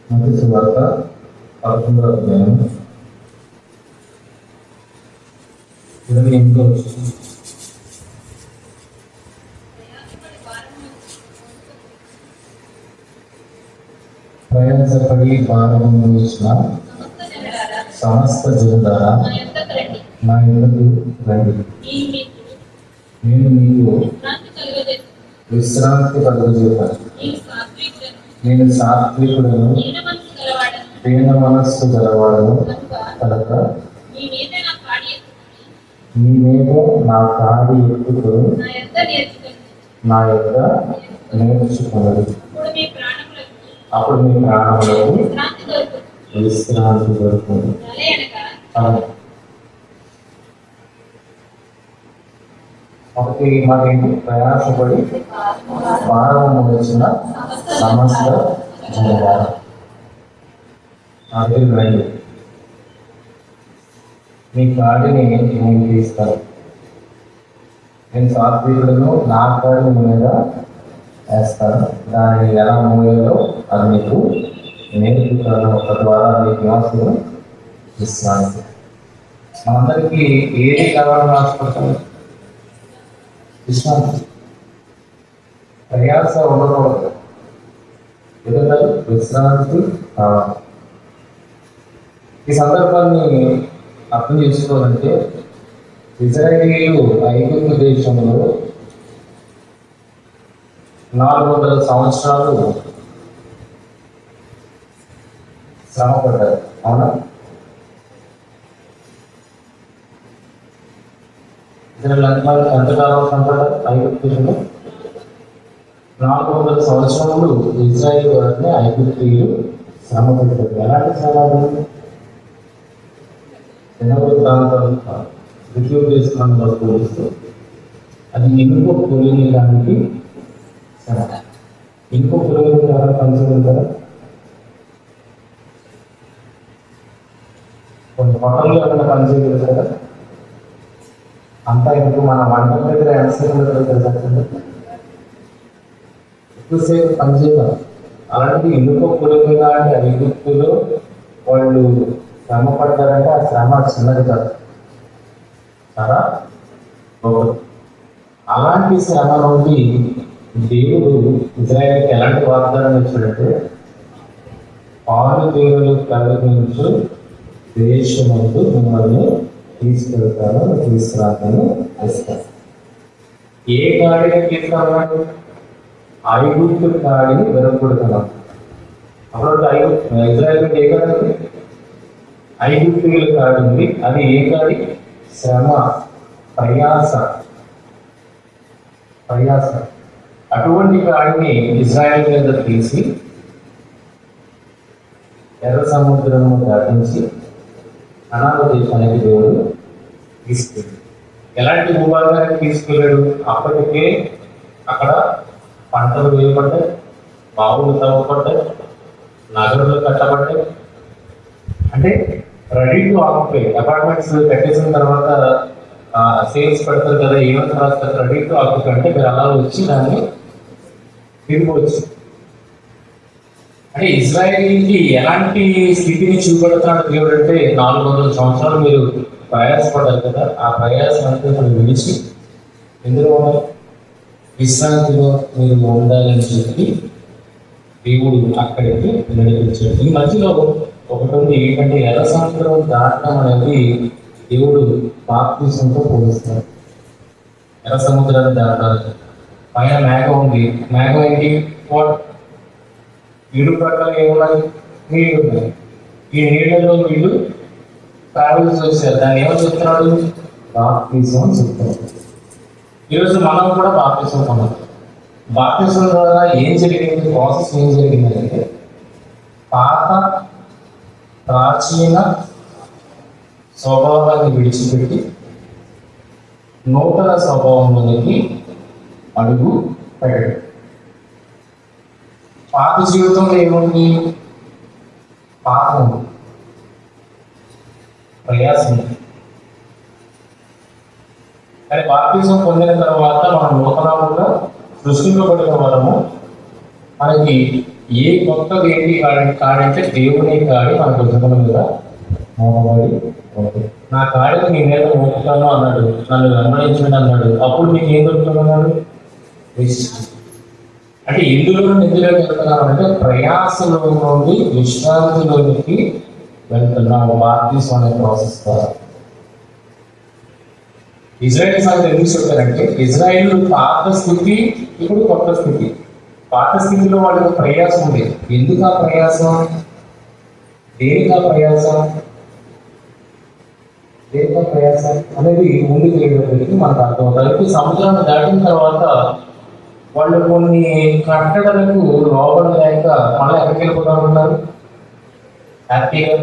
మత్తయి సువార్త 11వ అధ్యాయం 28వ వచనం. ప్రయాసపడి భారము మోసిన సమస్త జనులారా నా యొద్దకు రండి, నేను మీకు విశ్రాంతి కలుగజేస్తాను. నేను సాత్వికుడను, దీన మనస్సు గలవాడను కనుక మీ మీద నా కాడి ఎత్తుకొని నా యొక్క నేర్చుకున్నది. అప్పుడు మీ ప్రాణములకు విశ్రాంతి దొరుకుతుంది. ఒకటి మాకేంటి? ప్రయాసపడి భారము మోసిన సమస్త జనవారు రండి, మీ కాడిని నేను తీస్తాను. నేను సాత్వికులను, నా కాడిని మీద వేస్తాను. దాన్ని ఎలా మోయాలో అది మీకు నేర్పుతాను. తద్వారా మీ నివాసులు విశ్రాంతి. మనందరికీ ఏది కావాలని ఆశపడతాను? విశ్రాంతి. ప్రయాస ఉండకూడదు, ఎందుకంటే విశ్రాంతి కావాలి. ఈ సందర్భాన్ని అర్థం చేసుకోవాలంటే, ఇజ్రాయేలీయులు ఐగుప్తు దేశంలో 400 సంవత్సరాలు శ్రమ పడ్డారు. అవునా? ఎంతకాలం శ్రమ పడ్డారు? ఐగుప్తు దేశంలో 400 సంవత్సరములు ఇజ్రాయేల్ వారిని ఐగుప్తీయులు శ్రమ పెట్టారు. ఎలాంటి శ్రమ? ద్వితీయోపదేశకాండంలో పోలిస్తూ అది ఇనుప పొలిని లాంటి శ్రమ. ఇనుప పొలిని ద్వారా పనిచేయడం కదా. కొన్ని హోటల్లో ఏమైనా పనిచేయగలరు కదా. అంతా ఇంకో మన వంట దగ్గర ఎంతసేపు తెలుసండి, ఎక్కువసేపు పనిచేయగలరు. అలాంటి ఇనుప పొలిని లాంటి ఐగుప్తులో వాళ్ళు శ్రమ పడ్డారంటే ఆ శ్రమ చిన్నది కాదు, చాలా గొప్పది. అలాంటి శ్రమ నుండి దేవుడు ఇజ్రాయేల్కి ఎలాంటి వాగ్దానం ఇచ్చాడంటే, పాలు దేవులు కలిగించు దేశముందు మిమ్మల్ని తీసుకెళ్తాను, తీసుకురాను ఇస్తాను. ఏ కాడిని తీసుకున్నాడు? ఐగుప్తు కాడిని వెనకబడుతున్నాడు. అప్పుడు ఇజ్రాయేల్ ఏ కాడి? ఐగుప్తీయుల కాడి ఉంది. అది ఏ కాడి? శ్రమ, ప్రయాస. అటువంటి కాడిని ఇజ్రాయేల్ మీద తీసి ఎర్ర సముద్రము దాటించి కనాను దేశానికి దేవుడు తీసుకెళ్ళాడు. ఎలాంటి భూభాగానికి తీసుకెళ్ళాడు? అప్పటికే అక్కడ పంటలు వేయబడ్డాయి, బావులు తవ్వబడ్డాయి, నగరాలు కట్టబడ్డాయి. అంటే రెడీ టు ఆక్యుపై. అపార్ట్మెంట్స్ కట్టేసిన తర్వాత సేల్స్ పెడతారు కదా, ఏమైనా రాస్తారు? Ready to occupy. అంటే మీరు అలా వచ్చి దాన్ని తిరిగివచ్చు. అంటే ఇజ్రాయేలీకి ఎలాంటి స్థితిని చూపెడుతున్నాడు దేవుడు అంటే, 400 సంవత్సరాలు మీరు ప్రయాసపడ్డారు కదా, ఆ ప్రయాసం అంతా మీరు విడిచి ఎందులో ఉండాలి? విశ్రాంతిలో మీరు ఉండాలని చెప్పి దేవుడు అక్కడికి నడిపించాడు. ఈ మధ్యలో ఒకటి ఉంది ఏంటంటే, ఎర్ర సముద్రం దాటడం అనేది దేవుడు బాప్తిజంతో పోలుస్తాడు. ఎర్ర సముద్రాన్ని దాటాలి. పైన మేఘం ఉంది. మేఘం ఏంటి? ఇరు ప్రక్కల ఏమున్నాయి? నీళ్ళు ఉన్నాయి. ఈ నీళ్ళలో వీళ్ళు ట్రావెల్ చేశారు. దాన్ని ఏమని చెప్తున్నాడు? బాప్తిజం అని చెప్తున్నాడు. ఈరోజు మనం కూడా బాప్తిజం పొందాలి. బాప్తిజం ద్వారా ఏం జరిగింది? ప్రాసెస్ ఏం జరిగిందంటే, పాత ప్రాచీన స్వభావాన్ని విడిచిపెట్టి నూతన స్వభావంలోకి అడుగు పెట్టడం. పాత జీవితంలో ఏముంది? పాపం, ప్రయాసం. కానీ బాప్తిజం పొందిన తర్వాత మనం నూతనంగా సృష్టింపబడిన వరము మనకి ఏ కొత్తది ఏంటి కాడంటే దేవుని కాడి మన భుజముల మీద మోపబడి ఉంది. నా కాడిని నీ మీద మోపుతాను అన్నాడు, నన్ను వెంబడించండి అన్నాడు. అప్పుడు మీకు ఏం దొరుకుతున్నాడు? అంటే ఎందులో ఎందులోకి వెళ్తున్నాం అంటే ప్రయాసంలో నుండి విశ్రాంతిలోనికి వెళ్తున్నాం బాప్తిస్మం అనే ప్రాసెస్ ద్వారా. ఇజ్రాయెల్ సంగతి ఎందుకు చెప్పారంటే ఇజ్రాయెల్ పాత స్థితి, ఇప్పుడు కొత్త స్థితి. పాత స్థితిలో వాళ్ళకి ప్రయాసం ఉంది. ఎందుకు ఆ ప్రయాసం? దేనికి ఆ ప్రయాసం? దేనికి ఆ ప్రయాసం అనేది ముందుకు వెళ్ళేటప్పటికి మనకు అర్థమవుతుంది. సముద్రాన్ని దాటిన తర్వాత వాళ్ళు కొన్ని కట్టడలకు లోపడలేక మళ్ళీ ఎక్కడికి వెళ్ళిపోతామన్నారు? హ్యాపీగా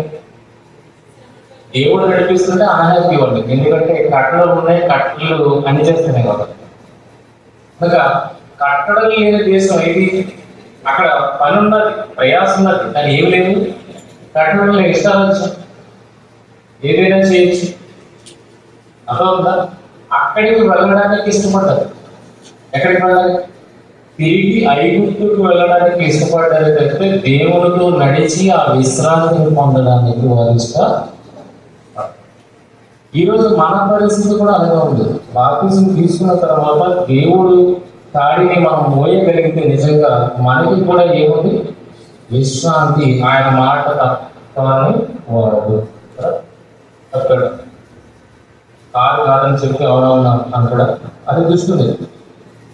దేవుడు నడిపిస్తుంటే అన్హ్యాపీ వాళ్ళు, ఎందుకంటే కట్టడలు ఉన్నాయి, కట్టలు అన్ని చేస్తున్నాయి కాబట్టి. కనుక కట్టడలు లేని దేశం ఏది? అక్కడ పని ఉన్నది, ప్రయాసం ఉన్నది, కానీ ఏమి లేదు. కట్టడంలో ఇష్టాలు వచ్చు, ఏదైనా చేయొచ్చు. అర్థమవుతుందా? అక్కడికి వెళ్ళడానికి ఇష్టపడ్డారు. ఎక్కడికి వెళ్ళాలి? తిరిగి ఐగుప్తుకు వెళ్ళడానికి ఇష్టపడ్డారు తప్పితే దేవునితో నడిచి ఆ విశ్రాంతిని పొందడానికి వారు ఇష్టపడ్డారు. ఈరోజు మన పరిస్థితి కూడా అలాగే ఉంది. బాప్తిజం తీసుకున్న తర్వాత దేవుడు కాడిని మనం మోయగలిగితే నిజంగా మనకి కూడా ఏముంది? విశ్రాంతి. ఆయన మాట తప్పని వాడు అక్కడ కాదని చెప్పి అవునవునా అంటాడా? అది దుష్టుది.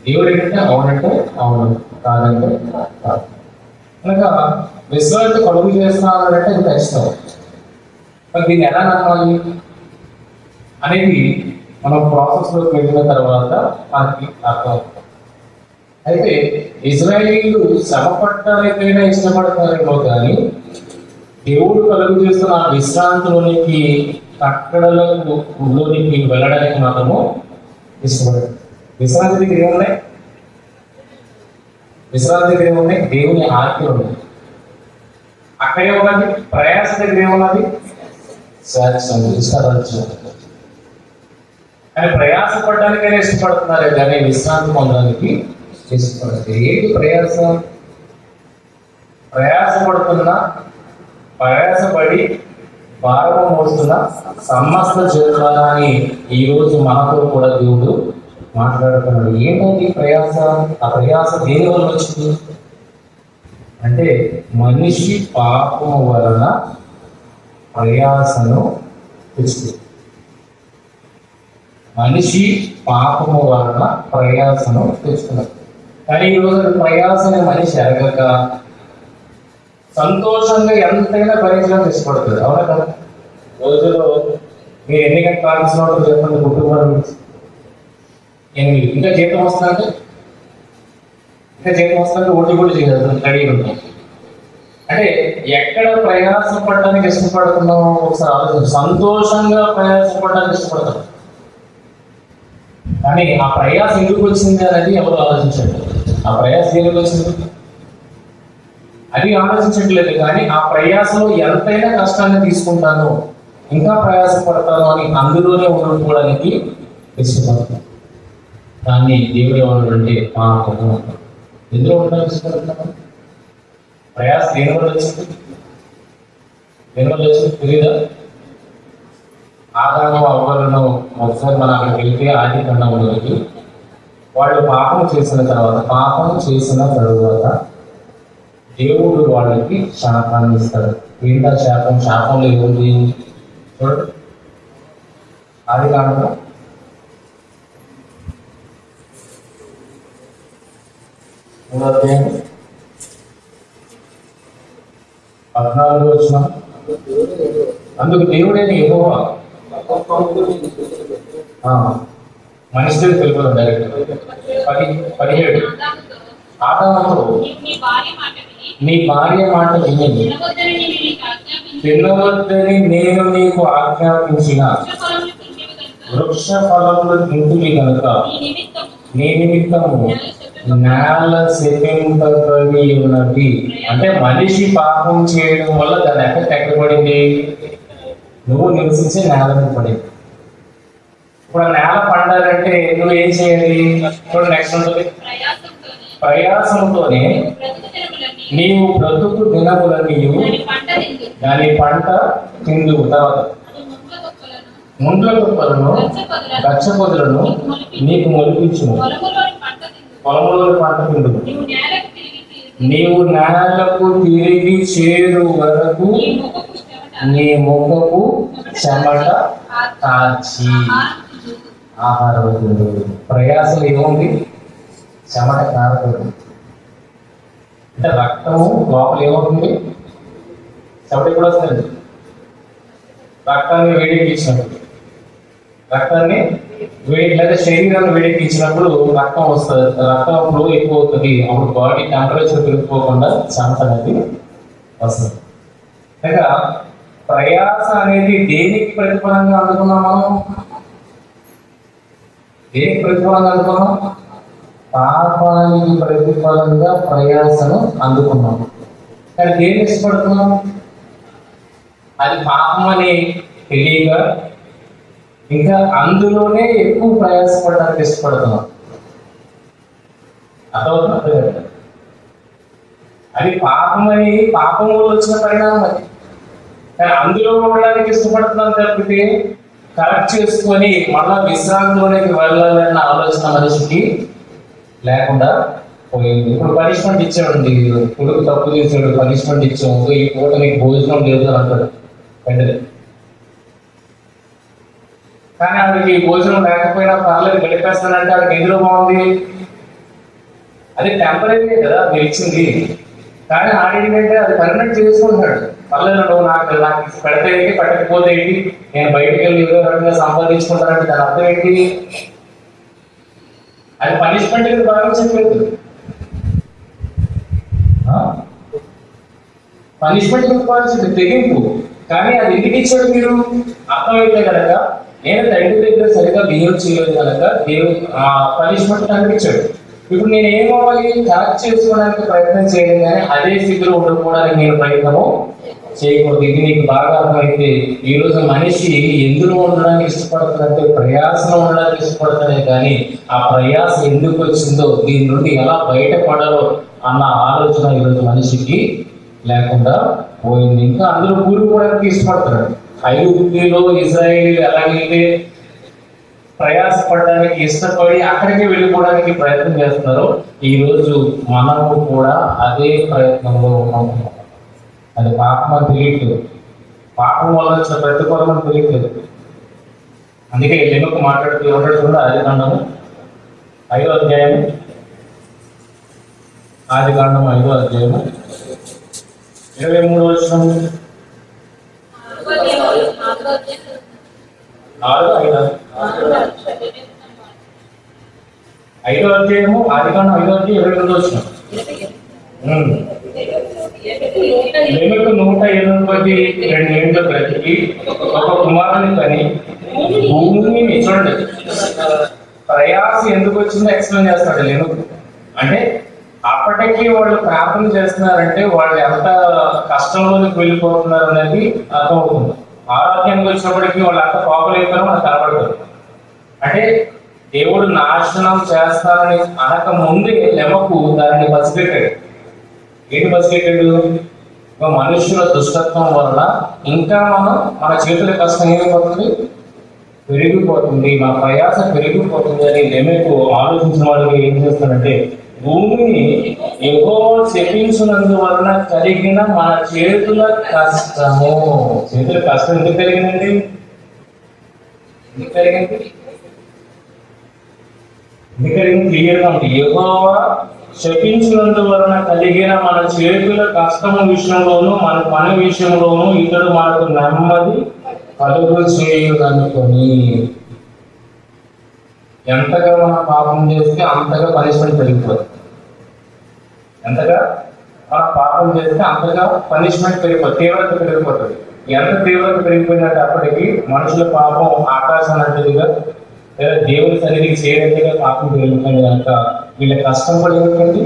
దేవుడు ఏంటంటే అవునంటే అవును, కాదంటే కాదు. కనుక విశ్రాంతి కలుగు చేస్తున్నానంటే ఇది ఖచ్చితం. మరి దీన్ని ఎలా నమ్మాలి అనేది మనం ప్రాసెస్లోకి వెళ్ళిన తర్వాత మనకి అర్థమవుతుంది. అయితే ఇజ్రాయేలీలు శ్రమ పడటానికైనా ఇష్టపడతారేమో కానీ దేవుడు కలుగు చేస్తున్న ఆ విశ్రాంతిలోనికి, కట్టడలోనికి వెళ్ళడానికి మాత్రము ఇష్టపడతారు. విశ్రాంతి దగ్గర ఏమున్నాయి? విశ్రాంతి దగ్గర ఏమున్నాయి? దేవుని ఆజ్ఞలు ఉన్నాయి. అక్కడే ఉన్నది ప్రయాస దగ్గర ఏమున్నది? ఇష్టారాజ్యం. కానీ ప్రయాసపడడానికైనా ఇష్టపడుతున్నారే కానీ విశ్రాంతి పొందడానికి ఇష్టపడదు. ఏంటి ప్రయాస? ప్రయాసపడుతున్నా, ప్రయాసపడి భారం మోస్తున్న సమస్త జనులని ఈరోజు మనతో కూడా దేవుడు మాట్లాడుతున్నాడు. ఏంటంటే ప్రయాస? ఆ ప్రయాస దేని వల్ల వచ్చింది అంటే మనిషి పాపము వలన ప్రయాసను తెచ్చుకుంది. మనిషి పాపము వలన ప్రయాసను తెచ్చుకున్నాడు. కానీ ఈరోజు ప్రయాసని మనిషి ఎరగక సంతోషంగా ఎంతైనా భరించడానికి ఇష్టపడుతుంది. అవునా కదా? రోజులో మీరు ఎన్ని గంటలు కాల్సిన చెప్పండి కుటుంబం 8. ఇంకా జీతం వస్తుందంటే ఓటీ కూడా చేయదు, రెడీగా ఉంటాం. అంటే ఎక్కడ ప్రయాసపడడానికి ఇష్టపడుతున్నామో ఒకసారి ఆలోచించు. సంతోషంగా ప్రయాసపడడానికి ఇష్టపడతాం, కానీ ఆ ప్రయాస ఎందుకు వచ్చింది అనేది ఎవరు ఆలోచించండి. ఆ ప్రయాస ఎందుకు వచ్చింది అది ఆలోచించట్లేదు. కానీ ఆ ప్రయాసలో ఎంతైనా కష్టాన్ని తీసుకుంటాను, ఇంకా ప్రయాసపడతాను అని అందులోనే ఉండుకోవడానికి ఇష్టపడతాను. కానీ దేవుడు ఏమన్నాడు అంటే పాపము. ఎందులో ఉండడానికి ఇష్టపడుతున్నాను? ప్రయాస దేని వల్ల వచ్చింది? తెలీదా? ఆదాము అవ్వలను ఒకసారి మనం అక్కడికి వెళ్తే ఆది ఖండంలోకి వాళ్ళు పాపం చేసిన తర్వాత దేవుడు వాళ్ళకి శాపాన్ని ఇస్తాడు. ఏంటా శాపం? శాపంలో ఏముంది చూడండి. ఆది కాండం 14 అందుకు దేవుడైన యెహోవా మనిషి తెలుపుతాడు డైరెక్ట్. 17 ఆదాముతో నీ భార్య మాట విని తినవద్దని నేను నీకు ఆజ్ఞాపించిన వృక్ష ఫలములు తింటివి కనుక నీ నిమిత్తము నేల శపింపబడి ఉన్నది. అంటే మనిషి పాపం చేయడం వల్ల దాని ఎక్కడ పడింది? నువ్వు నివసించే నేల మీద పడింది. ఇప్పుడు నేల పండాలంటే నువ్వు ఏం చేయాలి? చూడండి నెక్స్ట్ ఉంటుంది ప్రయాసంతోనే నీవు బ్రతుకు దినములన్నీ దాని పంట తిందువు. తర్వాత ముండ్ల తుప్పలను గచ్చపొదలను నీకు మొలిపించును, పొలములోని పంట తిందువు. నీవు నేలకు తిరిగి చేరు వరకు నీ ముఖపు చెమట కాచి ఆహారం. ప్రయాసం ఏముంది? చెమట కారకూడదు. అంటే రక్తము లోపల ఏమవుతుంది? చెమట ఎప్పుడు వస్తుంది? రక్తాన్ని వేడెక్కించినప్పుడు, రక్తాన్ని లేదా శరీరాన్ని వేడెక్కించినప్పుడు రక్తం వస్తుంది, రక్తం ఫ్లో ఎక్కువ అవుతుంది. అప్పుడు బాడీ టెంపరేచర్ పెరిగిపోకుండా చెమట అనేది వస్తుంది. ఇక ప్రయాస అనేది దేనికి ప్రతిఫలంగా అందుకున్నాం మనం? దేనికి ప్రతిఫలంగా అందుకున్నాం? పాపానికి ప్రతిఫలంగా ప్రయాసను అందుకున్నాం. కానీ దేన్ని ఇష్టపడుతున్నాం? అది పాపం అని తెలియక ఇంకా అందులోనే ఎక్కువ ప్రయాసపడడానికి ఇష్టపడుతున్నాం. అర్థమవుతుంది? అది పాపమని, పాపం వల్ల వచ్చిన పరిణామం అది. కానీ అందులో ఉండడానికి ఇష్టపడుతున్నాం తప్పితే కరెక్ట్ చేసుకొని మళ్ళా విశ్రాంతిలోనికి వెళ్ళాలన్న ఆలోచన మనిషికి లేకుండా పోయింది. ఇప్పుడు పనిష్మెంట్ ఇచ్చాడండి, కొడుకు తప్పు చేశాడు, పనిష్మెంట్ ఇచ్చాము, ఈ పూట నీకు భోజనం లేదు అని అంటాడు వెంటనే. కానీ ఆవిడకి భోజనం లేకపోయినా పర్లేదు గడిపేస్తానంటే ఆవిడకి ఎందులో బాగుంది? అది టెంపరీ కదా మీరు ఇచ్చింది. కానీ ఆడేంటంటే అది పర్మనెంట్ చేసుకుంటున్నాడు. పర్లేదు నువ్వు నాకు పెడితే ఏంటి, పెట్టకపోతే ఏంటి, నేను బయటకు వెళ్ళి ఏదో రకంగా సంపాదించుకుంటానంటే దాని అర్థం ఏంటి? అది పనిష్మెంట్ భావించట్లేదు. పనిష్మెంట్ భావించండి, తెగింపు. కానీ అది ఎందుకు ఇచ్చాడు మీరు? అర్థమైతే కనుక నేను తండ్రి దగ్గర సరిగా బిహేవ్ చేయలేదు కనుక దేవుడు ఆ పనిష్మెంట్ కనిపించాడు. ఇప్పుడు నేను ఏమవ్వాలి? కరెక్ట్ చేసుకోవడానికి ప్రయత్నం చేయలేదు, కానీ అదే స్థితిలో ఉండిపోవడానికి నేను ప్రయత్నము చేయకూడదు. ఇది నీకు బాగా అర్థమైతే ఈ రోజు మనిషి ఎందులో ఉండడానికి ఇష్టపడుతుందంటే ప్రయాసలో ఉండడానికి ఇష్టపడుతున్నాయి. కానీ ఆ ప్రయాస ఎందుకు వచ్చిందో, దీని నుండి ఎలా బయటపడాలో అన్న ఆలోచన ఈరోజు మనిషికి లేకుండా పోయింది. ఇంకా అందరూ కూరుకోవడానికి ఇష్టపడుతున్నాడు. ఐగుప్తులో ఇజ్రాయేలీలు ఎలాగైతే ప్రయాసపడడానికి ఇష్టపడి అక్కడికి వెళ్ళిపోవడానికి ప్రయత్నం చేస్తున్నారో ఈ రోజు మనము కూడా అదే ప్రయత్నంలో ఉన్నాము. అది పాపం అని తెలియట్లేదు, పాపం వల్ల వచ్చిన ప్రతిఫలం అని తెలియట్లేదు. అందుకే లెనుకు మాట్లాడుతూ ఉంటాడు కూడా ఆదికాండము 5వ అధ్యాయము, ఆదికాండము 5వ అధ్యాయము 23వ వచనం. 5వ అధ్యాయము ఆదికాండం 5వ అధ్యాయం 22వ వచనం. లెమెకు 182 ఏళ్ళు బ్రతికి ఒక కుమారుని కని భూమిని, చూడండి ప్రయాస ఎందుకు వచ్చిందో ఎక్స్ప్లెయిన్ చేస్తాడు లెమెకు. అంటే అప్పటికీ వాళ్ళు ప్రార్థన చేస్తున్నారంటే వాళ్ళు ఎంత కష్టంలోకి వెళ్ళిపోతున్నారు అనేది అర్థమవుతుంది. ఆరోగ్యానికి వచ్చినప్పటికీ వాళ్ళు అంత పాపలేకపోయినా మనకు కనబడతారు. అంటే దేవుడు నాశనం చేస్తానని అనక ముందే లెమకు దానిని పసిపెట్టాడు. ఏంటి పసిపెట్టాడు? మనుషుల దుష్టత్వం వలన ఇంకా మన చేతుల కష్టం ఏమైపోతుంది? పెరిగిపోతుంది, మా ప్రయాస పెరిగిపోతుంది అని లెమెకు ఆలోచించిన వాళ్ళకి ఏం చేస్తాడంటే భూమిని యెహోవా శపించినందువలన కలిగిన మన చేతుల కష్టము. చేతుల కష్టం ఎందుకు కలిగిందండి? ఎందుకు కలిగింది? క్లియర్గా ఉంది. యెహోవా శపించినందువలన కలిగిన మన చేతుల కష్టము విషయంలోను మన పని విషయంలోను ఇతడు మనకు నెమ్మది కలుగు చేయుదనుకొని. ఎంతగా మనం పాపం చేస్తే అంతగా పనిష్మెంట్ పెరిగిపోతుంది. ఎంతగా మనం పాపం చేస్తే అంతగా పనిష్మెంట్ పెరిగిపోతుంది, తీవ్రత పెరిగిపోతుంది. ఎంత తీవ్రత పెరిగిపోయినట్టు అప్పటికి మనుషుల పాపం ఆకాశం అంటదిగా లేదా దేవుని సన్నిధికి చేయనట్టుగా పాపం పెరుగుతుంది కనుక వీళ్ళ కష్టం కూడా ఏమిటండి?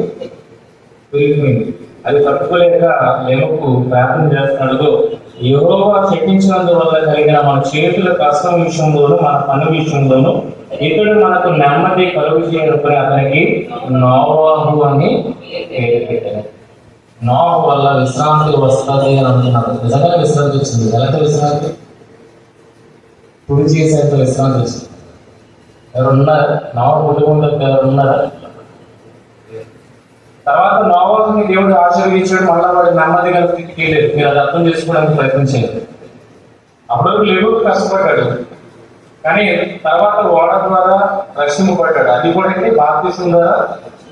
పెరిగిపోయింది. అది తట్టుకోలేక లెమకు ప్రార్థన చేస్తున్నాడు, యెహోవా శపించినందువల్ల కలిగిన మన చేతుల కష్టం విషయంలోను మన పని విషయంలోను ఇతడు మనకు నెమ్మది కలుగు చేయనుకుని అతనికి నోవాహు అని పేరు పెట్టారు. నోవాహు వల్ల విశ్రాంతి వస్తుంది అని అంటున్నారు. నిజంగా విశ్రాంతి వచ్చింది. ఎలాంటి విశ్రాంతి? పుడి చేసేంత విశ్రాంతి వచ్చింది. ఎవరున్నారు? నోవాహు కుటుంబంలో ఎవరున్నారా? తర్వాత నోవాహుని దేవుడు ఆశీర్వదించాడు. మళ్ళా వాడు నెమ్మది గల స్థితికి లేదు. మీరు అది అర్థం చేసుకోవడానికి ప్రయత్నం చేయాలి. అప్పటివరకు లేవు కష్టపడ్డాడు, కానీ తర్వాత ఓడ ద్వారా రక్షింపబడ్డాడు. అది కూడా బాప్తిసం ద్వారా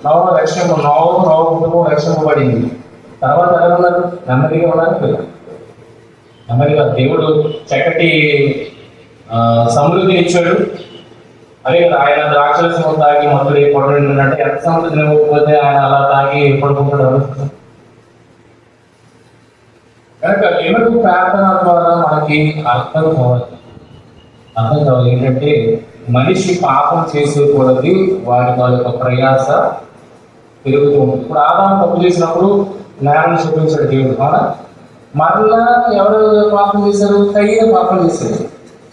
నోవాహు కుటుంబం రక్షింపబడింది. తర్వాత ఎలా ఉన్నారు? నెమ్మదిగా ఉన్నారు. నెమ్మదిగా దేవుడు చక్కటి సమృద్ధిని ఇచ్చాడు. అదే కదా, ఆయన ద్రాక్షరసం తాగి మొదలు పడుతుంటే ఎంత సమృద్ధిని ఇవ్వకపోతే ఆయన అలా తాగి పడుకుంటాడు. కనుక ఎనుగు ప్రార్థన ద్వారా మనకి అర్థం కావాలి ఏంటంటే మనిషి పాపం చేసేకూడదు, వారి యొక్క ప్రయాస పెరుగుతూ ఉంటుంది. ఇప్పుడు ఆదాము తప్పు చేసినప్పుడు నేరం చూపించాడు దేవుడు. అవునా? మరలా ఎవరు పాపం చేశారు? కయ్యను పాపం చేశారు.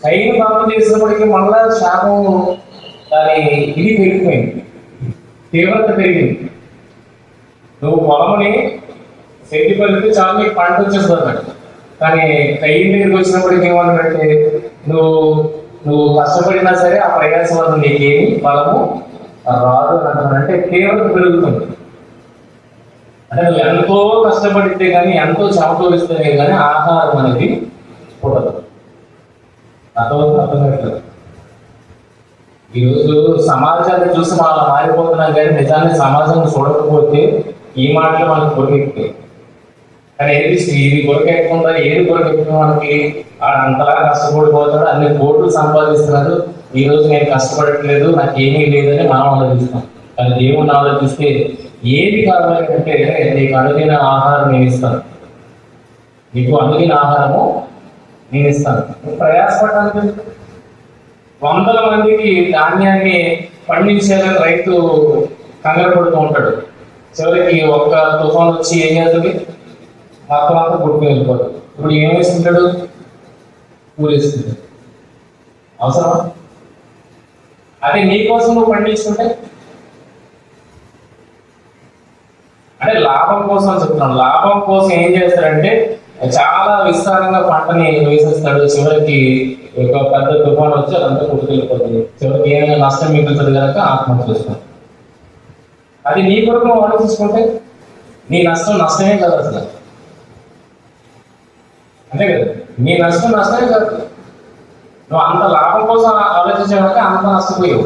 కయ్యను పాపం చేసినప్పటికీ మళ్ళా శాపం దాని ఇది పెరిగిపోయింది, తీవ్రత పెరిగింది. నువ్వు పొలముని శక్తి పలితే చాలా నీకు పంట వచ్చేస్తుంది అన్నట్టు. కానీ కయ్యం దగ్గరికి వచ్చినప్పటికి ఏమన్నాడంటే నువ్వు కష్టపడినా సరే ఆ ప్రయాసం వల్ల నీకేమి ఫలము రాదు అంటానంటే తీవ్రత పెరుగుతుంది. అంటే నువ్వు ఎంతో కష్టపడితే కానీ, ఎంతో సమతూరిస్తేనే కానీ ఆహారం అనేది పుట్టదు. అర్థమవుతుంది. ఈరోజు సమాజాన్ని చూసి మనం మారిపోతున్నాం, కానీ నిజాన్ని సమాజం చూడకపోతే ఈ మాటలు మనకు కొరికెక్కుతాయి. కానీ ఇది కొరకెక్కకుండా ఏది కొరకెక్కుతుంది మనకి? అంతలా కష్టపడిపోతాడు, అన్ని కోట్లు సంపాదిస్తున్నాడు. ఈ రోజు నేను కష్టపడట్లేదు, నాకు ఏమీ లేదని మనం ఆలోచిస్తాం. కానీ దేవుణ్ణి ఆలోచిస్తే ఏది కావాలి అంటే నీకు అనుదిన ఆహారం నేను ఇస్తాను, నీకు అనుదిన ఆహారము నేను ఇస్తాను. నువ్వు ప్రయాసపడటానికి వందల మందికి ధాన్యాన్ని పండించేయాలని రైతు కంగారు పడుతూ ఉంటాడు. చివరికి ఒక్క తుఫాన్ వచ్చి ఏం చేస్తుంది? మొత్తం అంతా కొట్టుకుని వెళ్ళిపోతాడు. ఇప్పుడు ఏం వేసుకుంటాడు? పూరేసుకుంటాడు. అవసరమా? అదే నీకోసం నువ్వు పండించుకుంటే, అంటే లాభం కోసం చెప్తున్నాను. లాభం కోసం ఏం చేస్తాడంటే చాలా విస్తారంగా పంటని వేసేస్తాడు. చివరికి ఒక పెద్ద తుఫాన్ వచ్చి అదంతా కొట్టుకెళ్ళిపోతుంది. చివరికి ఏమైనా నష్టం మిగులుతుంది కనుక ఆత్మహత్య చేస్తాడు. అది నీ కొరకు నువ్వు ఆలోచించుకుంటే నీ నష్టమే కాదు అసలు. అంతే కదా, నీ నష్టమే కాదు. నువ్వు అంత లాభం కోసం ఆలోచించాక అంత నష్టపోయావు.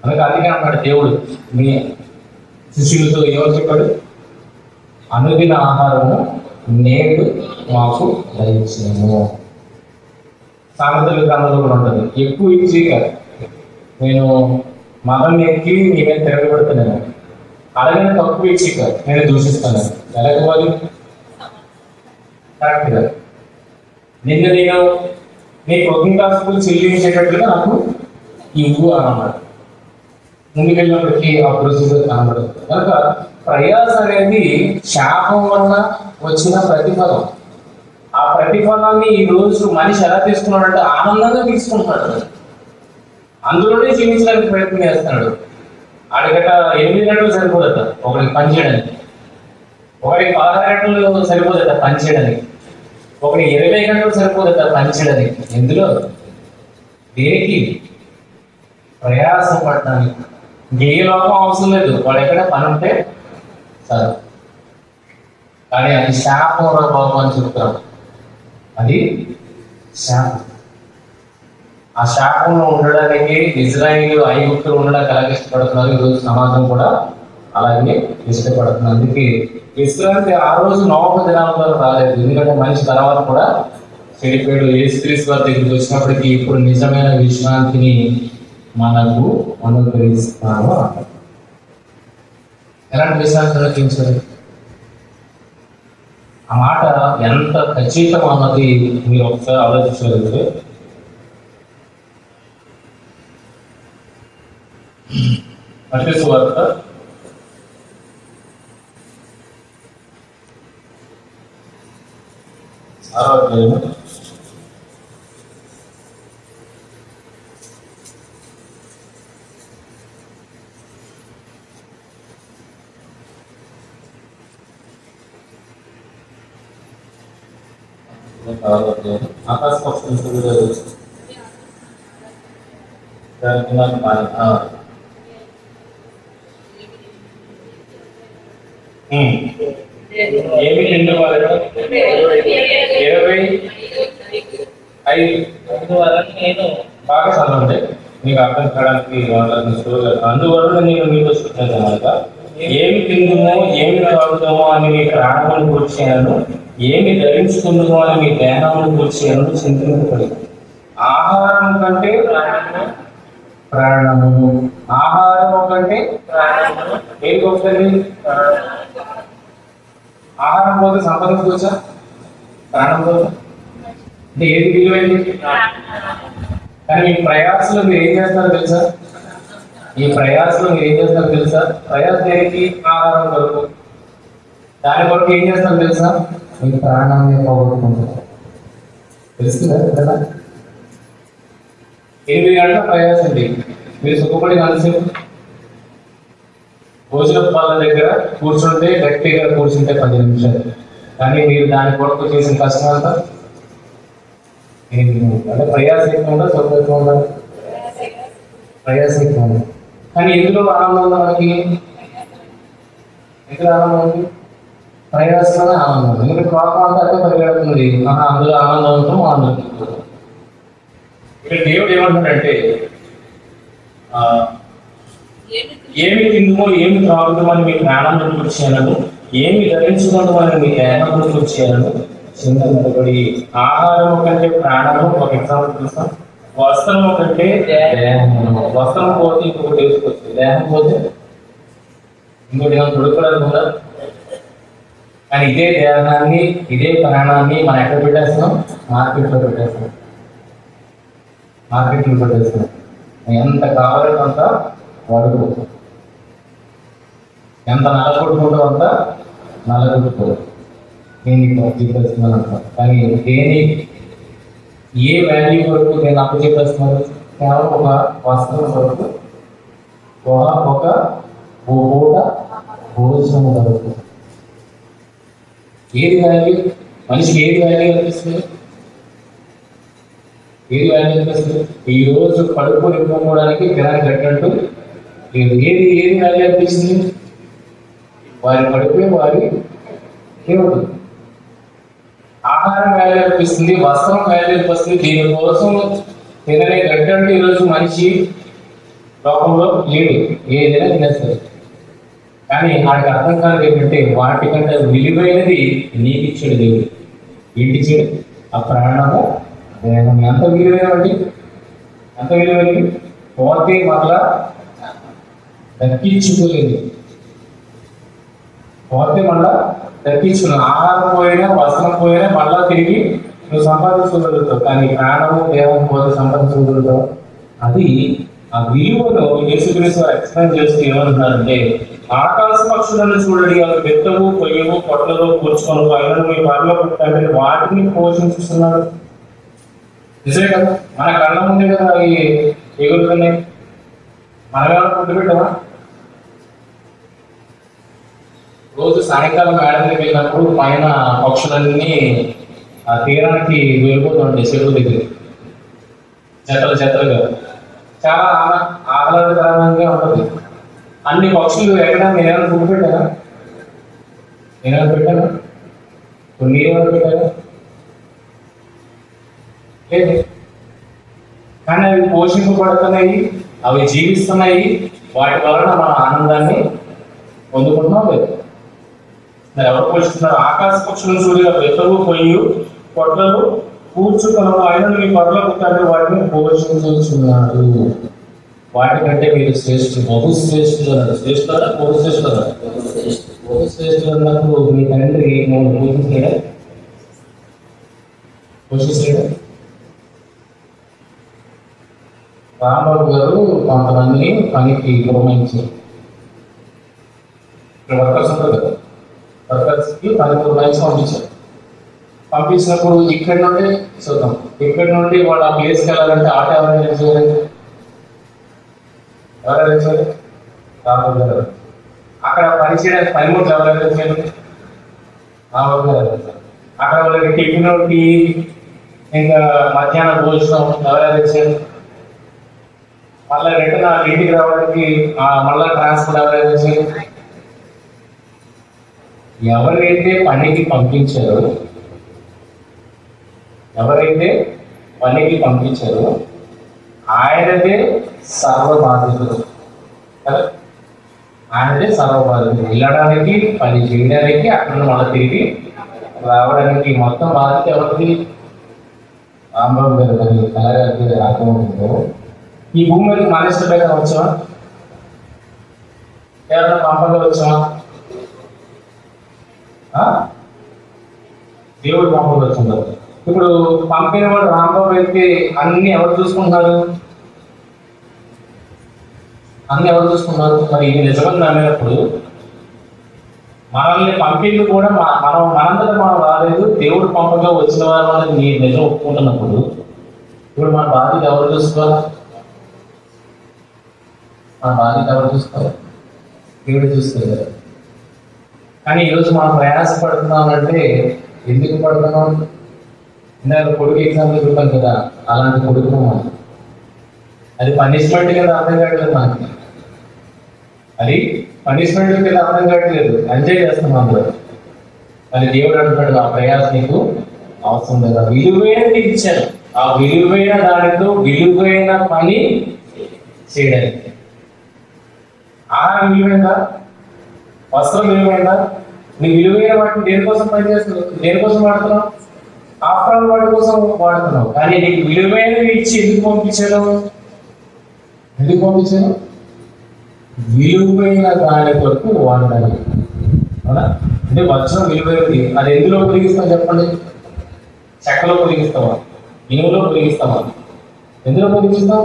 అందుకే అన్నాడు దేవుడు మీ శిష్యులతో ఏమని చెప్పాడు? అనుదిన ఆహారము నేడు మాకు దయచేయము. సామెతల గ్రంథంలో కూడా ఉంటుంది, ఎక్కువ ఇచ్చి నేను మగం ఎక్కి నీ మీద తిరగబడుతున్నాను, అలాగే తక్కువ ఇచ్చి నేను దూషిస్తాను. ఎలాగోవాలి? కరెక్ట్ కదా. నిన్న నేను నీ కృతజ్ఞతాస్తులు చెల్లించేటట్లుగా నాకు ఇవ్వు అన్నమాట. ముందుకెళ్ళినప్పటికీ ఆ ప్రొసీజర్ కనబడదు. కనుక ప్రయాస అనేది శాపం వల్ల వచ్చిన ప్రతిఫలం. ఆ ప్రతిఫలాన్ని ఈ రోజు మనిషి ఎలా తీసుకున్నాడంటే ఆనందంగా తీసుకుంటున్నాడు. అందులోనే జీవించడానికి ప్రయత్నం చేస్తున్నాడు. ఆడిగట 8 గంటలు సరిపోదట ఒకరికి పని చేయడానికి, ఒకరికి 16 గంటలు సరిపోదట పని చేయడానికి, ఒకరికి 20 గంటలు సరిపోదట పని చేయడానికి. ఎందులో? దేనికి? ప్రయాసం పడటానికి. ఏ లోపం అవసరం లేదు, వాడు ఎక్కడ పని ఉంటే సరే. కానీ అది శాపం రా బాబు అని చెప్తారు. అది శాపం. ఆ శాపంలో ఉండడానికి ఇజ్రాయేలు ఐగుప్తులు ఉండడానికి అలాగే ఇష్టపడుతున్నారు. ఈరోజు సమాజం కూడా అలాగే ఇష్టపడుతుంది. అందుకే విశ్రాంతి ఆ రోజు నోవాహు దినాల ద్వారా రాలేదు, ఎందుకంటే మనిషి తర్వాత కూడా చెడిపోయాడు. యేసుక్రీస్తు వారి దగ్గరికి వచ్చినప్పటికీ ఇప్పుడు నిజమైన విశ్రాంతిని మనకు అనుగ్రహిస్తాను అంటారు. ఎలాంటి విశ్రాంతి అనుగ్రహించారు? ఆ మాట ఎంత ఖచ్చితం అన్నది మీరు ఒకసారి ఆలోచించగలిగితే మత్తయి సువార్త 10 6వ అధ్యాయము ఆకాశ పక్షులు చూడలేదు దానికి నాకు ఏమి నిండు వాళ్ళ 25 నేను బాగా చదవండి మీకు అర్థం కావడానికి అందువల్ల నేను మీతో చెప్తాను కనుక ఏమి తిందుమో ఏమి తాగుతామో అని మీ ప్రాణమును కూర్చాను, ఏమి ధరించుకుందుమో అని మీ దేహమును కూర్చాను చింతింపబడి. ఆహారం కంటే ప్రాణము, ఆహారము కంటే ఏది గొప్పది? ఆహారం పోతే సంపాదించుకోవచ్చా? ప్రాణం పోతే అంటే ఏది విలువైంది? కానీ మీ ప్రయాసంలో మీరు ఏం చేస్తారో తెలుసా? ఈ ప్రయాసంలో మీరు ఏం చేస్తారో తెలుసా? ప్రయాసం దేనికి? ఆహారం కొరకు. దాని కొరకు ఏం చేస్తారో తెలుసా? మీ ప్రాణాన్ని పోగొట్టుకుంటారు. తెలుస్తుందా కదా? 8 గంటల ప్రయాసం ఉంది. మీరు సుఖపడి కలిసి భోజనం వాళ్ళ దగ్గర కూర్చుంటే గట్టిగా కూర్చుంటే 10 నిమిషాలు, కానీ మీరు దాని కొరకు చేసిన కష్టం అంతా అంటే ప్రయాసం ఎక్కువ ఉందా సుఖం ఎక్కువ ఉందా? ప్రయాసం ఎక్కువ ఉంది. కానీ ఎందులో ఆనందం ఉందా మనకి? ఎందులో ఆనందం ఉంది? ప్రయాసంలోనే ఆనందం ఉంది. ఎందుకంటే కోపం అంతా అదే పరిగెడుతుంది. అందులో ఆనందం ఉంటాం, ఆనందం. ఇక్కడ దేవుడు ఏమంటాడంటే ఏమి తిందుమో ఏమి త్రాగుతామని మీ ప్రాణాలను కూర్చాను, ఏమి ధరించుకుందామని మీ దేహాలను కూర్చాను చింతింపబడి. ఆహారము కంటే ప్రాణము. ఒక ఎగ్జాంపుల్ చూస్తాం. వస్త్రము కంటే దేహము. వస్త్రం పోతే ఇంకొకటి వేసుకోవచ్చు, దేహం పోతే ఇంకోటి ఏమైనా దొరకడానికి ఉందా? కానీ ఇదే దేహాన్ని ఇదే ప్రాణాన్ని మనం ఎక్కడ పెట్టేస్తున్నాం? మార్కెట్లో పెట్టేస్తున్నాం. మార్కెట్లో పెట్టేస్తున్నాం. ఎంత కావాలంటే అంత వాడుకో, ఎంత నలగొట్టుకుంటూ అంత నలగొట్టుకో. నేను చెప్పేస్తున్నాను అంట. కానీ దేని ఏ వాల్యూ వరకు నేను అప్పచెప్పేస్తున్నాను? కేవలం ఒక వస్త్రం వరకు, ఒక పూట భోజనం వరకు. ఏది వాల్యూ? మనిషికి ఏది వాల్యూ అనిపిస్తుంది? ఏది వాల్యూ అనిపిస్తుంది? ఈ రోజు కడుపు నింపుకోవడానికి జనానికి కట్టినట్టు లేదు. ఏది ఏది వాల్యూ అనిపిస్తుంది? వారి కడుపే వారి దేవుడు. ఆహారం వాల్యూ అనిపిస్తుంది, వస్త్రం వాల్యూ అనిపిస్తుంది. దీనికోసం తిననే గడ్డంటే ఈరోజు మనిషి లోకంలో లేడు, ఏదైనా తినేస్తారు. కానీ వాడికి అర్థం కాదు ఏంటంటే వాటికంటే విలువైనది నీకు ఇచ్చాడు దేవుడు. ఏంటి ఇచ్చాడు? ఆ ప్రాణము, దేహం. ఎంత విలువైనది? ఎంత విలువైనది? పోతే మళ్ళా దక్కించుకోలేదు. పోతే మళ్ళా దక్కించుకున్నావు. ఆహారం పోయినా వస్త్రం పోయినా మళ్ళా తిరిగి నువ్వు సంపాదించుకోగలుగుతావు. కానీ ప్రాణము దేహం పోతే సంపాదించుకోగలుగుతావు. అది ఆ విలువను యేసుక్రీస్తు ఎక్స్ప్లెయిన్ చేస్తూ ఏమంటున్నారంటే, ఆకాశ పక్షులను చూడండి, అవి బెత్తవు కొయ్యవు పొట్టలో కూర్చుకొని పైన మీ పనిలో పెట్టండి, వాటిని పోషించుతున్నాడు. నిజమే కదా? మన కళ్ళ ముందే కదా అవి ఎగురుతున్నాయి. మనమేమైనా ఫుడ్ పెట్టామా? రోజు సాయంకాలం మేడం దగ్గర వెళ్ళినప్పుడు పైన పక్షులన్నీ ఆ తీరానికి వెళ్ళిపోతుంటాయి. చెరువు దగ్గర జతలు జతలుగా చాలా ఆహ్లాదకరంగా ఉంటుంది. అన్ని పక్షులు ఎక్కడ నేనేమైనా ఫుడ్ పెట్టానా? నేనేమైనా పెట్టానా? నీరేమైనా పెట్టానా? లేదు. కానీ అవి పోషింపబడుతున్నాయి, అవి జీవిస్తున్నాయి. వాటి వలన మన ఆనందాన్ని పొందుకుంటున్నాం లేదు. మరి ఎవరు పోషిస్తున్నారు? ఆకాశ పక్షులను చూడి వెతవు పొయ్యి పొట్టలు కూర్చుకున్న ఆయన మీ పనులకు తండ్రి వాటిని పోషించున్నాడు. వాటికంటే మీరు శ్రేష్ఠులు, బహుశ్రేష్ఠులు అన్నారు. శ్రేష్ఠులు బహుశ్రేష్ఠులు అన్నారు. బహుశ్రేష్ఠులు అన్నప్పుడు మీ తండ్రి మమ్మల్ని పోషించలేడా? పోషించలేడా? రాంబాబు గారు కొంతమందిని పనికి పురమాయించారు. ఇక్కడ వర్కర్స్ ఉంటారు కదా, వర్కర్స్కి పని పురమాయించి పంపించారు. పంపించినప్పుడు ఇక్కడ నుండి చూద్దాం, ఇక్కడ నుండి వాళ్ళు ఆ ప్లేస్కి వెళ్ళాలంటే ఆటో ఎవరు అరేంజ్ చేయాలి? ఎవరు అరేంజ్ చేయాలి? రాహుల్ గారు. అక్కడ పనిచేయడానికి పనిముట్లు ఎవరు అరేంజ్ చేయాలి? రాహుల్ గారు అరేంజ్ చేయాలి. అక్కడ వాళ్ళకి టిఫిన్, టీ, ఇంకా మధ్యాహ్నం భోజనం ఎవరు అరేంజ్ చేయాలి? మళ్ళీ రిటర్న్ వాళ్ళ ఇంటికి రావడానికి మళ్ళీ ట్రాన్స్పోర్ట్ ఎవరు అరేంజ్ చేయాలి? ఎవరైతే పనికి పంపించారో ఆయనదే సర్వ బాధ్యతలు కదా. ఆయనదే సర్వ బాధ్యతలు. వెళ్ళడానికి, పని చేయడానికి, అక్కడ మళ్ళీ తిరిగి రావడానికి మొత్తం బాధ్యత ఎవరికి? రాంబాబు గారు మరి కలగారికి అర్థమవుతుందో. ఈ భూమి మీద మానేశ్వరుగా వచ్చామా? ఎవరైనా పంపగా వచ్చామా? దేవుడు పంపగా వచ్చుంటారు. ఇప్పుడు పంపిన వాడు రాంబాబు అయితే అన్ని ఎవరు చూసుకుంటున్నారు? మరి ఇది నిజమని నమ్మినప్పుడు మనల్ని పంపింది కూడా మనంతటా మనం రాలేదు, దేవుడు పంపగా వచ్చిన వారు అనేది నీ నిజం ఒప్పుకుంటున్నప్పుడు ఇప్పుడు మన బాధ్యత ఎవరు చూసుకోవాలి? దేవుడు చూసుకోలేదు. కానీ ఈరోజు మనం ప్రయాసపడుతున్నామంటే ఎందుకు పడుతున్నాం? ఇందాక కొడుకు ఎగ్జాంపుల్ చూద్దాం కదా, అలాంటి కొడుకు అది పనిష్మెంట్ కదా అర్థం కావట్లేదు మనకి. అది పనిష్మెంట్ కింద అర్థం కావట్లేదు, ఎంజాయ్ చేస్తున్నాం అందులో. మరి దేవుడు అంటున్నాడు ఆ ప్రయాస నీకు అవసరం లేదా? విలువైనది ఇచ్చాను, ఆ విలువైన దానితో విలువైన పని చేయడానికి. ఆహారం విలువైందా? వస్త్రం విలువైందా? నీ విలువైన వాటిని దేనికోసం పనిచేస్తున్నావు? దేనికోసం వాడుతున్నావు? ఆఫ్టర్ వాటి కోసం వాడుతున్నావు. కానీ నీకు విలువైనవి ఇచ్చి ఎందుకు పంపించాను? విలువైన దాని కొరకు వాడాలి. అవునా? అంటే వచనం విలువైనది. అది ఎందులో ఉపయోగిస్తాం చెప్పండి? చెక్కలో ఉపయోగిస్తామా? ఇనుములో ఉపయోగిస్తామా? ఎందులో ఉపయోగిస్తాం?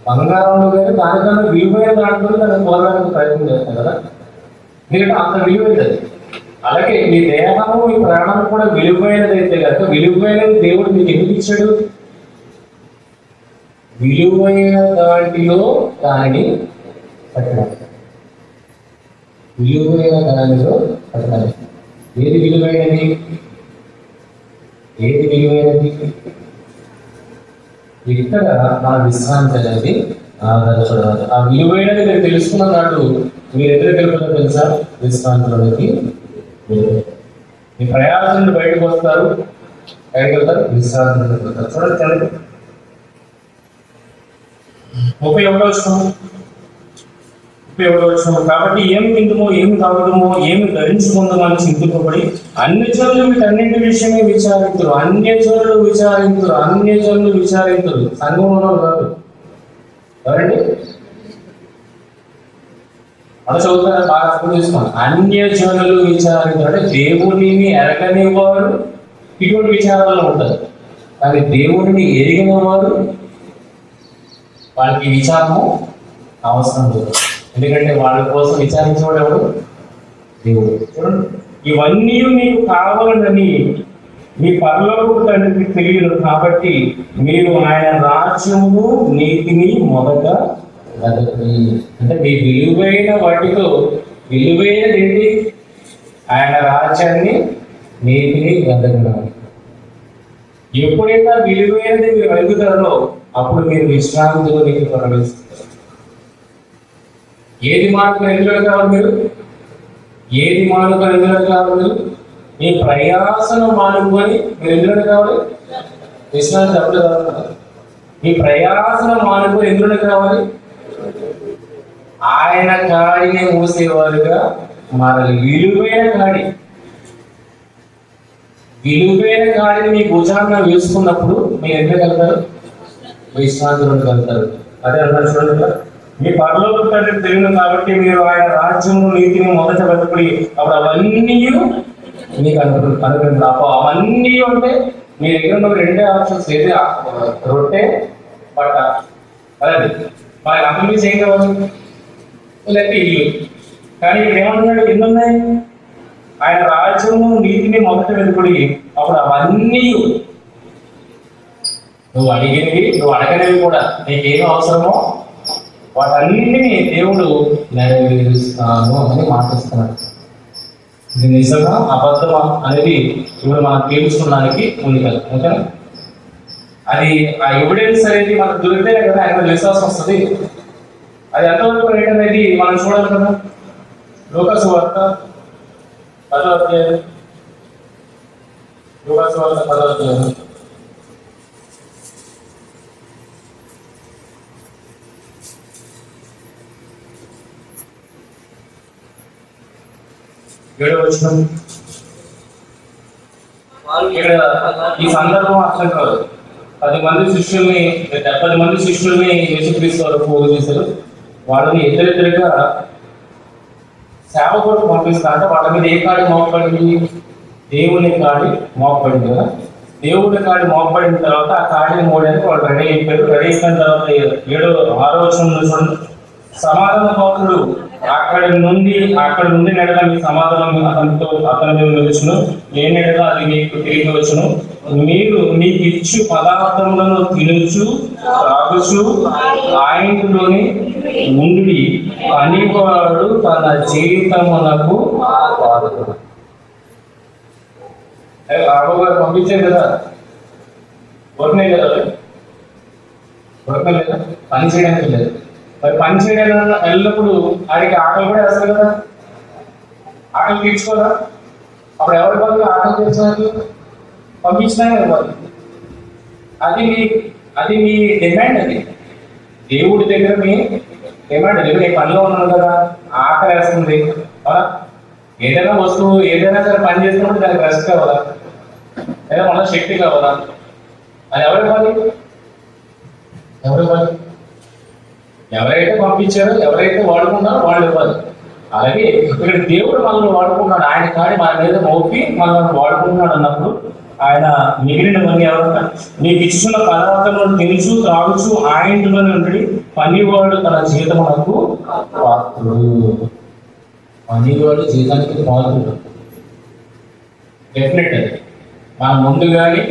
బంగారంలో కానీ దానికన్నా విలువైన దాంట్లో దాన్ని కోరడానికి ప్రయత్నం చేస్తాం కదా. ఎందుకంటే అంత విలువైనది. అలాగే మీ దేహము, మీ ప్రాణం కూడా విలువైనది అయితే కనుక విలువైనది దేవుడు మీకు ఎందుకు ఇచ్చాడు? విలువైన దాంట్లో దానిని పట్టడానికి. ఏది విలువైనది? ఇక్కడ మన విశ్రాంతి అనేది ఆధారపడాలి. ఆ విలువైనది మీరు తెలుసుకున్న నాడు మీరు ఎదురు గెలుపులో తెలుసా? విశ్రాంతిలోకి మీ ప్రయాసం నుండి బయటకు వస్తారు, విశ్రాంతిలోకి వెళ్తారు. చూడండి చదువు 31వ వచనం. కాబట్టి ఏమి తిందుమో, ఏమి తాగుదమో, ఏమి ధరించుకుందామో అని చింతింపబడి అన్యజనులు వీటన్నింటి విషయమే విచారింతురు. అన్యజనులు విచారింతురు. సంఘంలో కాదు. ఎవరండి? మన చదువుతారు, బాగా అర్థం చేసుకోండి. అన్యజనులు విచారింతురు అంటే దేవుడిని ఎరగని వారు ఇటువంటి విచారాల్లో ఉంటారు. కానీ దేవుడిని ఎరిగిన వారు వాళ్ళకి విచారము అవసరం లేదు. ఎందుకంటే వాళ్ళ కోసం విచారించేవాడు ఎవరు? దేవుడు. చూడండి, ఇవన్నీ మీకు కావాలని మీ పరలోకపు తండ్రికి తెలియదు. కాబట్టి మీరు ఆయన రాజ్యమును నీతిని మొదట వెతకండి. అంటే మీ విలువైన వాటితో విలువైనది ఏంటి? ఆయన రాజ్యాన్ని, నీతిని వెతకడం. ఎప్పుడైతే విలువైనది మీరు అడుగుతారో అప్పుడు మీరు విశ్రాంతిలో నీకు ప్రవేశిస్తారు. ఏది మానుకొని ఎందులో కావాలి మీరు? మీ ప్రయాసను మానుకొని మీరు ఎందులో కావాలి? విశ్రాంతి అప్పుడు కావాలి. మీ ప్రయాసను మానుకొని ఎందులో కావాలి? ఆయన కాడిని మూసేవారుగా మారాలి. విలువైన కాడిని మీ భుజాన్ని వేసుకున్నప్పుడు మీరు ఎందుకు వెళ్తారు? విశ్రాంతిలోకి వెళ్తారు. అదే అన్నారు చూడండి, మీ పరలోక తండ్రికి తెలియదు. కాబట్టి మీరు ఆయన రాజ్యము, నీతిని మొదట వెతకడి, అప్పుడు అవన్నీ మీకు అనుకుంటున్నారు. అవన్నీ అంటే మీ దగ్గర ఉన్న రెండే ఆప్షన్స్. ఏది? రొట్టె, బట్ట. అదే మనకి అన్ని ఏం కావాలి? లేకపోతే ఇల్లు. కానీ ఇక్కడ ఏమంటున్నాడు? ఎన్ని ఉన్నాయి? ఆయన రాజ్యము, నీతిని మొదట వెతుకుడి, అప్పుడు అవన్నీ నువ్వు అడిగినవి, నువ్వు అడగనివి కూడా నీకేం అవసరమో వాటన్నింటినీ దేవుడు నెరవేరుస్తాను అని మాటిస్తున్నాడు. ఇది నిజమా అబద్ధమా అనేది ఇప్పుడు మనం తేల్చుకోవడానికి ఉంది కదా. ఓకేనా? అది ఆ ఎవిడెన్స్ అనేది మనకు దొరికితేనే కదా ఆయన విశ్వాసం వస్తుంది. అది ఎంతవరకు రైట్ అనేది మనం చూడాలి కదా. లూకాసు వార్త 10వ అధ్యాయం, లూకాసు వార్త 10వ అధ్యాయం 7వ వచనం. ఇక్కడ ఈ సందర్భం అర్థం కాదు. 10 మంది శిష్యుల్ని యేసుక్రీస్తు వారు పోగు చేశారు. వాళ్ళని ఇద్దరిద్దరుగా సేవ కొరకు పంపిస్తారంటే వాళ్ళ మీద ఏ కాడి మోపబడింది? దేవుని కాడి మోపబడింది కదా. దేవుడి కాడి మోపబడిన తర్వాత ఆ కాడిని మోయడానికి వాళ్ళు రెడీ అయిపోయారు. రెడీ అయిపోయిన తర్వాత 6వ వచనం సమాధాన పౌరుడు అక్కడి నుండి నెడల మీ సమాధానం అతని మీద నిలుచును, ఏ నెడల అది మీకు తిరిగి వచ్చును. మీరు మీకు ఇచ్చు పదార్థములను తినుచు త్రాగుచు ఆయనలోని ఉండి పనివాడు తన జీవితమునకు బాధపడు. రాఘవ గారు పంపించారు కదా, వర్ణే కదా, వర్ణ లేదా, పని చేయడానికి లేదు. మరి పని చేయడానికి ఎల్లప్పుడు ఆయనకి ఆకలి కూడా వేస్తారు కదా, ఆకలి తీర్చుకోరా? అప్పుడు ఎవరి వాళ్ళు ఆకలి తీర్చడానికి పంపించినా కదా. అది మీ డిమాండ్. అది దేవుడి దగ్గర మీ డిమాండ్. నీ పనిలో ఉన్నాను కదా, ఆకలి వేస్తుంది, ఏదైనా వస్తువు ఏదైనా సరే పని చేసినప్పుడు దానికి రెస్ట్ కావాలా, లేదా మళ్ళీ శక్తి కావాలా? అది ఎవరివ్వాలి? ఎవరైతే పంపించారో, ఎవరైతే వాడుకున్నారో వాళ్ళు ఇవ్వాలి. అలాగే ఇక్కడ దేవుడు మనల్ని వాడుకున్నాడు. ఆయన కాడి మన మీద మోపి మనల్ని వాడుకుంటున్నాడు అన్నప్పుడు ఆయన మిగిలినవన్నీ ఎవరన్నా నీకు ఇచ్చిన పదార్థములను తినుచు త్రాగుచు ఆయనలో నుండి పనివాడు తన జీతమునకు పాత్రుడు. పనివాడు జీతానికి పాత్రుడు. డెఫినెట్ అది మన ముందు కానీ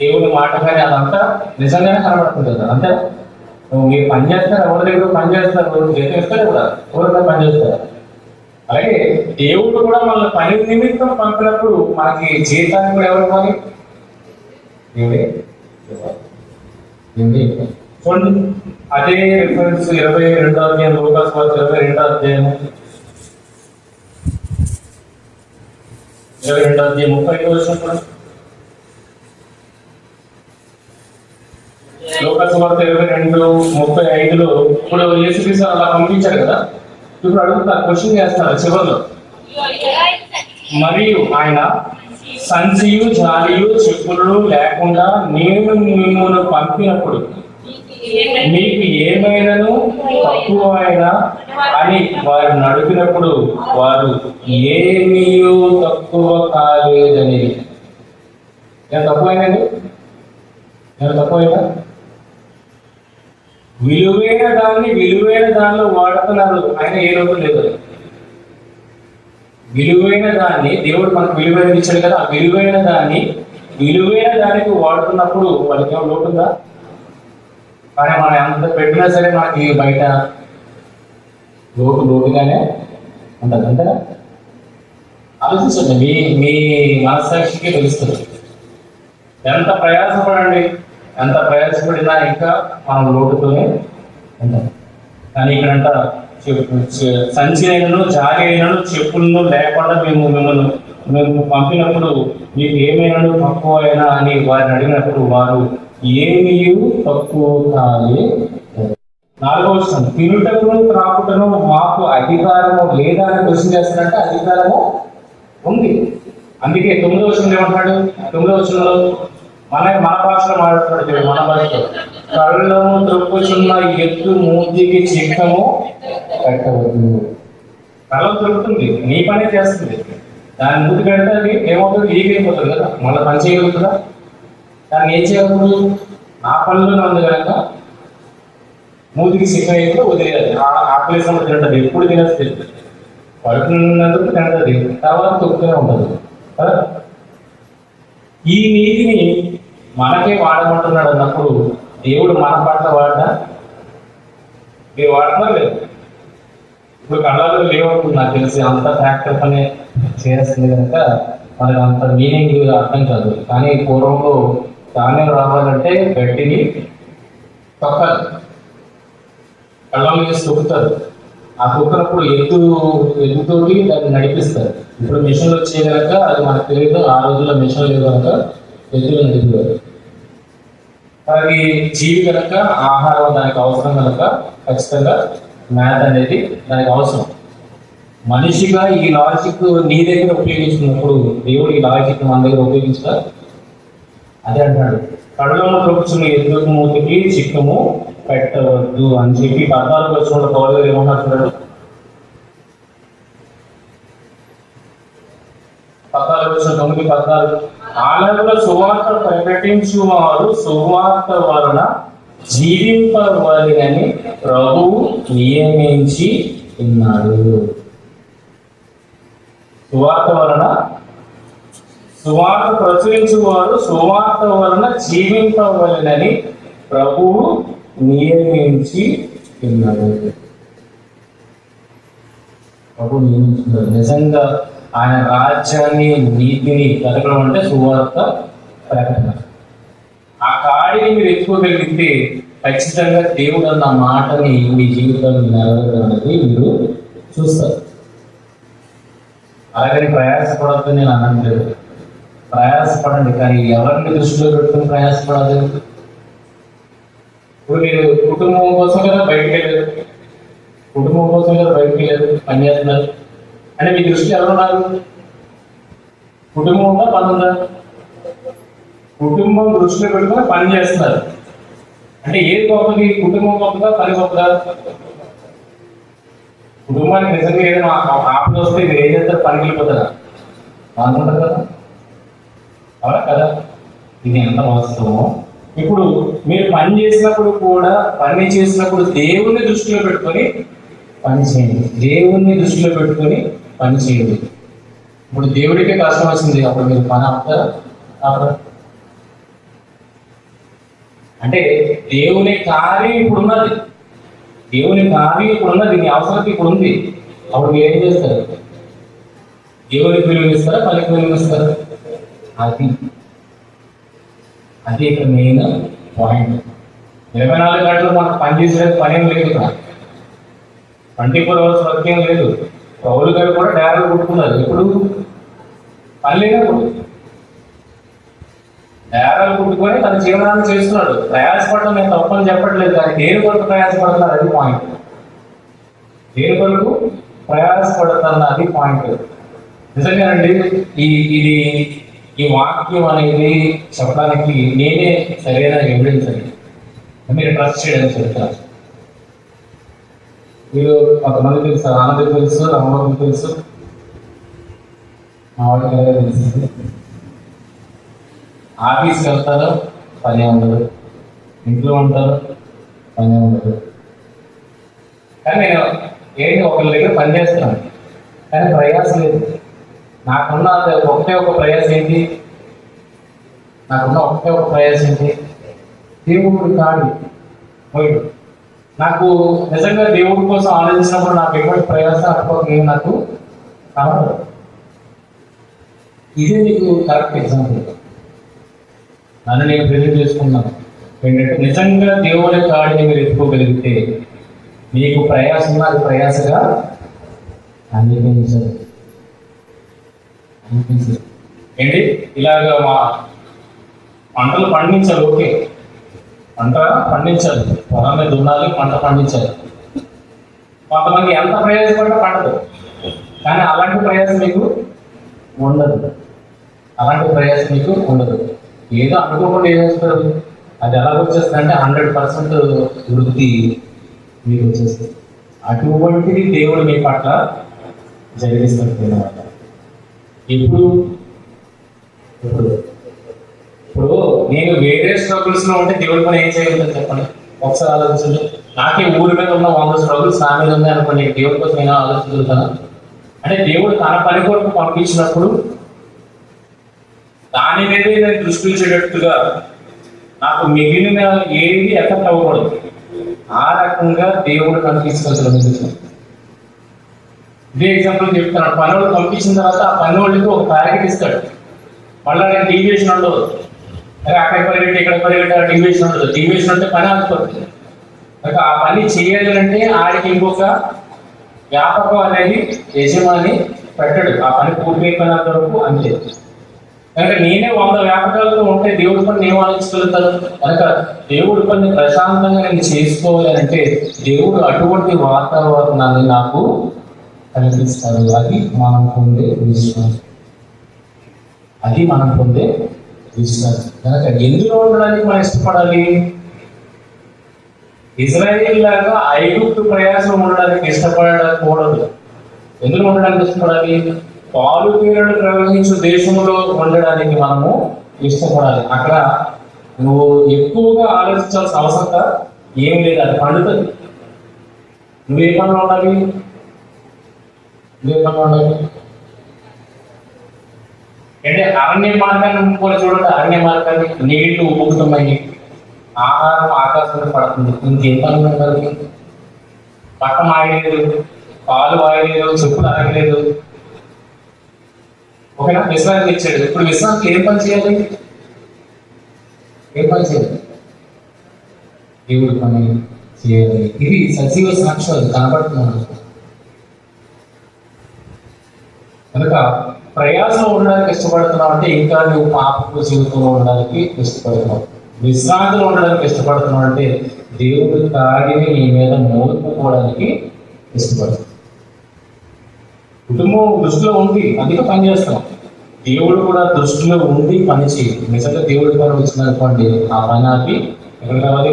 దేవుని మాట కానీ అదంతా నిజంగానే కనబడుతుంది కదా. అంతే నువ్వు మీరు పని చేస్తారు, ఎవరి దగ్గర పని చేస్తారు, జీతం ఇస్తారు కూడా, ఎవరికైనా పని చేస్తారు. అలాగే దేవుడు కూడా మనల్ని పని నిమిత్తం పంపినప్పుడు మనకి జీతాన్ని కూడా ఎవరు ఇవ్వాలి? దేవుడే. చూడండి, అదే రిఫరెన్స్ 22వ అధ్యాయం, లూకాసు వార్త 22వ అధ్యాయం 35వ వచనం కూడా. లూకాసు వార్త 22:35లో ఇప్పుడు యేసుక్రీస్తు అలా పంపించారు కదా. ఇప్పుడు అడుగుతారు, క్వశ్చన్ చేస్తారు చివరిలో, మరియు ఆయన సంచియు జాలియు చెప్పులు లేకుండా నేను మిమ్మల్ని పంపినప్పుడు మీకు ఏమైనాను తక్కువ అయినా అని వారు నడిపినప్పుడు వారు ఏమీ తక్కువ కాలేదని. నేను తక్కువైనండి, నేను తక్కువైనా విలువైన దానిలో వాడుతున్నారు. ఆయన ఏ రోజు లేదు. విలువైన దాన్ని దేవుడు మనకు విలువైన ఇచ్చాడు కదా, ఆ విలువైన దానికి వాడుతున్నప్పుడు వాళ్ళకి ఏమో లోటుందా? కానీ మనం ఎంత పెట్టినా సరే మనకి బయట లోటుగానే ఉంటుంది. అంతేనా? ఆలోచించండి, మీ మనస్సాక్షికి తెలుస్తుంది. ఎంత ప్రయాసపడినా ఇంకా మనం లోటుతోనే ఉంటాం. కానీ ఇక్కడంట సంచి అయినను జాలి అయినను చెప్పులను లేకుండా మేము పంపినప్పుడు మీకు ఏమైనాను తక్కువ అయినా అని వారిని అడిగినప్పుడు వారు ఏమీ తక్కువ కాలే. 4వ వచనం, తినుటకును త్రాకుటను మాకు అధికారము లేదా అని క్వశ్చన్ చేస్తారంటే అధికారము ఉంది. అందుకే 9వ వచనం ఏమంటాడు? 9వ వచనంలో మన భాషలో మాట్లాడుతున్నాడు. మన భాషలో కళ్ళము త్రొక్కుచున్న ఎత్తు మూతికి చిక్కము పెట్టవద్దు. కళ్ళం దొరుకుతుంది, నీ పనే చేస్తుంది. దాని మూతి పెడితే అది ఏమవుతుంది? ఈగైపోతుంది కదా, మళ్ళీ పని చేయగలుగుతుందా? దాన్ని ఏం చేయకూడదు? ఆ పనిలోనే ఉంది కనుక మూతికి చిక్కం అయితే వదిలేదు. ఆకలేసినప్పుడు తింటుంది, ఎప్పుడు తినేస్తుంది, పడుకున్నందుకు తింటుంది, తర్వాత తొక్కుతూనే ఉంటుంది కదా. ఈ నీతిని మనకే వాడమంటున్నాడు అన్నప్పుడు దేవుడు మన పట్ల వాడా? మీరు వాడతారు లేదు? ఇప్పుడు కళ్ళలో లేవు నాకు తెలిసి, అంత ఫ్యాక్టర్ పని చేస్తుంది కనుక మనకు అంత మీనింగ్ అర్థం కాదు. కానీ పూర్వంలో ధాన్యం రావాలంటే గడ్డిని తొక్కాలి, కళ్ళలో వేసి తొక్కుతారు. ఆ తొక్కినప్పుడు ఎద్దుతోటి దాన్ని నడిపిస్తారు. ఇప్పుడు మిషన్లు వచ్చే కనుక అది మనకు తెలియదు. ఆ రోజుల్లో మిషన్ లేదు కనుక ఎద్దులు నడిపారు. అది జీవి కనుక ఆహారం దానికి అవసరం కనుక ఖచ్చితంగా మ్యాథ్ అనేది దానికి అవసరం. మనిషిగా ఈ లాజిక్ నీ దగ్గర ఉపయోగించుకున్నప్పుడు దేవుడు ఈ లాజిక్ మన దగ్గర ఉపయోగించుతా. అదే అంటాడు, కడులో ప్రొచ్చుని ఎద్దుకు మూతికి చిక్కము పెట్టవద్దు అని చెప్పి 14 వచ్చిన పౌలు గారు ఏమన్నారు చూడండి. 14 వచ్చిన 9, 14 ఆలయంలో సువార్త ప్రకటించు వారు సువార్త వలన జీవింపవలెనని ప్రభువు నియమించి ఉన్నాడు. సువార్త వలన, సువార్త ప్రచురించు వారు సువార్త వలన జీవింపవలెనని ప్రభువు నియమించి ఉన్నాడు. ప్రభు నియమించున్నాడు. నిజంగా ఆయన రాజ్యాన్ని నీతిని కలగడం అంటే సువార్త ప్రకటన. ఆ కాడిని మీరు ఎత్తుకోగలిగితే ఖచ్చితంగా దేవుడు అన్న మాటని మీ జీవితంలో నెరవేరడం అనేది మీరు చూస్తారు. అలాగని ప్రయాసపడద్దు నేను అనట్లేదు, ప్రయాసపడండి. కానీ ఎవరిని దృష్టిలో పెట్టుకుని ప్రయాసపడదు? ఇప్పుడు మీరు కుటుంబం కోసం కదా బయటికి వెళ్ళారు, కుటుంబం కోసం కదా బయటికి వెళ్ళారు, పని చేస్తున్నారు అంటే మీ దృష్టి ఎవరున్నారు? కుటుంబం ఉందా, పని ఉందా? కుటుంబం దృష్టిలో పెట్టుకుని పని చేస్తున్నారు అంటే ఏది గొప్పది? కుటుంబం గొప్పదా, పని గొప్పదా? కుటుంబానికి నిజంగా ఏదైనా ఆపద వస్తే మీరు ఏం చేస్తారు? పనికి వెళ్ళిపోతారా? అనుకుంటారు కదా, అవునా కదా? ఇది ఎంత వాస్తవమో. ఇప్పుడు మీరు పని చేసినప్పుడు కూడా, పని చేసినప్పుడు దేవుణ్ణి దృష్టిలో పెట్టుకొని పని చేయండి. దేవుణ్ణి దృష్టిలో పెట్టుకొని పని చేయండి. ఇప్పుడు దేవుడికే కష్టం వచ్చింది, అప్పుడు మీరు పని ఆపుతారా? అంటే దేవుని కార్యం ఇప్పుడున్నది, దేవుని కార్యం ఇప్పుడున్నది, నీ అవసరం ఇప్పుడు ఉంది. అప్పుడు మీరు ఏం చేస్తారు? దేవునికి విలువనిస్తారా, పనికి విలువనిస్తారా? అది ఇక్కడ మెయిన్ పాయింట్. 24 గంటలు మనకు పని చేసేది పని ఏం లేదు, 24 hours వర్క్ ఏం లేదు. పౌలు గారు కూడా డేరాలు కుట్టుకున్నారు. ఎప్పుడు పని లేనప్పుడు డేరాలు కుట్టుకొని తన జీవనాన్ని చేస్తున్నాడు. ప్రయాసపడడం నేను తప్పని చెప్పట్లేదు, కానీ దేని కొరకు ప్రయాసపడుతున్నారు అది పాయింట్. దేని కొరకు ప్రయాసపడుతున్న అది పాయింట్. నిజంగానండి ఈ వాక్యం అనేది చెప్పడానికి నేనే సరైన ఎవిడెన్స్ అండి. మీరు ట్రస్ట్ చేయడానికి చెప్తారు. మీరు కొంతమంది తెలుసు, ఆనందం తెలుసు, రామబాబు తెలుసు, మా వాడికి తెలుసు. ఆఫీస్కి వెళ్తారు, పని ఉండదు. ఇంట్లో ఉంటారు, పని ఉండదు. కానీ నేను ఏంటి ఒకరి దగ్గర పని చేస్తున్నాను, కానీ ప్రయాసం లేదు. నాకున్న ఒకటే ఒక ప్రయాసం ఏంటి? దేవుడు కాదు పోయిడు. నాకు నిజంగా దేవుడి కోసం ఆలోచించినప్పుడు నాకు ఎటువంటి ప్రయాసం అనుకోక నాకు కావాలి. ఇదే మీకు కరెక్ట్ ఎగ్జాంపుల్. నన్ను నేను ప్రెజెంట్ చేసుకున్నాను ఏంటంటే, నిజంగా దేవుడి కాడిని మీరు ఎత్తుకోగలిగితే మీకు ప్రయాసం అది ప్రయాసగా అనిపించదు. ఏంటి ఇలాగ మా పంటలు పండించాలి, ఓకే, పంట పండించాలి, పొలం మీద దున్నాలి, పంట పండించాలి. కొంతమంది ఎంత ప్రయాసపడినా పండదు, కానీ అలాంటి ప్రయాసం మీకు ఉండదు. ఏదో అనుకోకుండా ఏం చేస్తారు, అది ఎలాగ వచ్చేస్తుంది అంటే 100% వృద్ధి మీకు వచ్చేస్తుంది. అటువంటిది దేవుడు మీ పట్ల జరిగిస్తారు అన్నమాట. ఇప్పుడు నేను వేరే స్ట్రగుల్స్ లో ఉంటే దేవుడి పని ఏం చేయగలుగుతాను చెప్పండి? ఒకసారి ఆలోచించండి. నాకే ఊరి మీద ఉన్న 100 స్ట్రగుల్స్ నా మీద ఉంది అనుకోండి, దేవుడి కోసం నేను ఆలోచించగలుగుతాను. అంటే దేవుడు తన పని కొరకు పంపించినప్పుడు దాని మీదే నేను దృష్టి ఉంచేటట్టుగా నాకు మిగిలిన ఏది ఎఫెక్ట్ అవ్వకూడదు. ఆ రకంగా దేవుడు కనిపించగలుగుతాడు. ఇదే ఎగ్జాంపుల్ చెప్తున్నాడు. పనులు పంపించిన తర్వాత ఆ పని వాళ్ళకి ఒక టార్గెట్ ఇస్తాడు. మళ్ళీ నేను డీవియేషన్ ఉండదు. అక్కడ పరిగెట్టి ఇక్కడ పరిగెట్టి డీవియేషన్ ఉండదు. డీవియేషన్ అంటే పని ఆగిపోతుంది. ఆ పని చేయాలి అంటే ఆడికి ఇంకొక వ్యాపకం అనేది యజమాని పెట్టడు. ఆ పని పూర్తి అయిపోయినంత వరకు అంతే. కనుక నేనే 100 వ్యాపకాలతో ఉంటే దేవుడి పని నేను ఆలోచించగలుగుతాను. కనుక దేవుడి పని ప్రశాంతంగా నేను చేసుకోవాలంటే దేవుడు అటువంటి వాతావరణాన్ని నాకు కల్పిస్తాడు. అది మనం పొందే విశ్వాసం. అది మనం పొందే విశ్వాసం. కనుక ఎందులో ఉండడానికి మనం ఇష్టపడాలి? ఇజ్రాయేల్ లాగా ఐగుప్తు ప్రయాసం ఉండడానికి ఇష్టపడకూడదు. ఎందుకు ఉండడానికి ఇష్టపడాలి? పాలు తేనెలు ప్రవహించు దేశంలో ఉండడానికి మనము ఇష్టపడాలి. అక్కడ నువ్వు ఎక్కువగా ఆలోచించాల్సిన అవసరం ఏం లేదు, అది పండుతుంది. నువ్వే పనులు ఉండాలి, అంటే అరణ్య మార్గాన్ని కూడా చూడండి. అరణ్య మార్గాన్ని నీళ్లు ఉబ్బుతున్నాయి, ఆహారం ఆకాశంలో పడుతుంది. ఇంకేం పనులు ఉండాలి? పట్టం ఆగలేదు, పాలు ఆగలేదు, చెప్పులు ఆగలేదు. ఓకేనా? విశ్రాంతి ఇచ్చాడు. ఇప్పుడు విశ్రాంతి ఏం పని చేయాలి? దేవుడి పని చేయాలి. ఇది సజీవ సాక్ష్యం కనబడుతున్నాడు. కనుక ప్రయాసం ఉండడానికి ఇష్టపడుతున్నావు అంటే ఇంకా నువ్వు పాపపు జీవితంలో ఉండడానికి ఇష్టపడుతున్నావు. విశ్రాంతిలో ఉండడానికి ఇష్టపడుతున్నావు అంటే దేవుడి కార్యని నీ మీద మోలుకోవడానికి ఇష్టపడుతున్నావు. కుటుంబం దృష్టిలో ఉంది, అందుకే పని చేస్తాం. దేవుడు కూడా దృష్టిలో ఉండి పని చేయాలి. నిజంగా దేవుడి పని వచ్చిందనుకోండి, ఆ పని ఆపి ఎక్కడ రావాలి?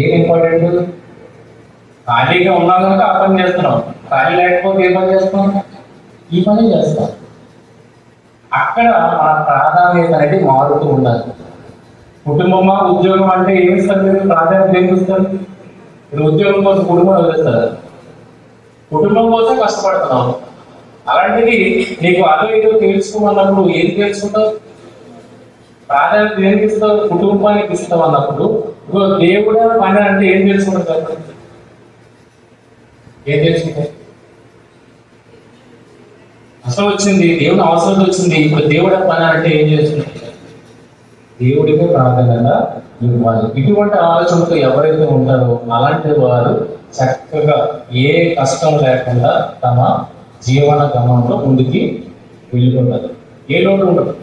ఏం ఇంపార్టెంట్? ఖాళీగా ఉన్నాం కనుక ఆ పని చేస్తున్నాం. ఖాళీ లేకపోతే ఏ పని చేస్తాం? ఈ పని చేస్తాం. అక్కడ మన ప్రాధాన్యత అనేది మారుతూ ఉండాలి. కుటుంబమా ఉద్యోగం అంటే ఏమి ఇస్తారు? మీరు ప్రాధాన్యత ఏమి ఇస్తారు? మీరు ఉద్యోగం కోసం కుటుంబం వదిలేస్తారు, కుటుంబం కోసం కష్టపడుతున్నావు. అలాంటిది నీకు అదో ఏదో తెలుసుకోమన్నప్పుడు ఏది తెలుసుకుంటావు? ప్రాధాన్యత దేనికి ఇస్తావు? కుటుంబానికి ఇస్తావు అన్నప్పుడు దేవుడు పని అంటే ఏం తెలుసుకుంటావు? ఏం తెలుసుకుంటావు? అసలు వచ్చింది, దేవుని అవసరం వచ్చింది. ఇప్పుడు దేవుడు పని అంటే ఏం చేస్తుంది? దేవుడికి ప్రాధాన్యత ఇవ్వాలి. ఇటువంటి ఆలోచనతో ఎవరైతే ఉంటారో అలాంటి వారు చక్కగా ఏ కష్టం లేకుండా తమ జీవన గమనంలో ముందుకి వెళ్ళిపోతారు. ఏ లోటు ఉండదు.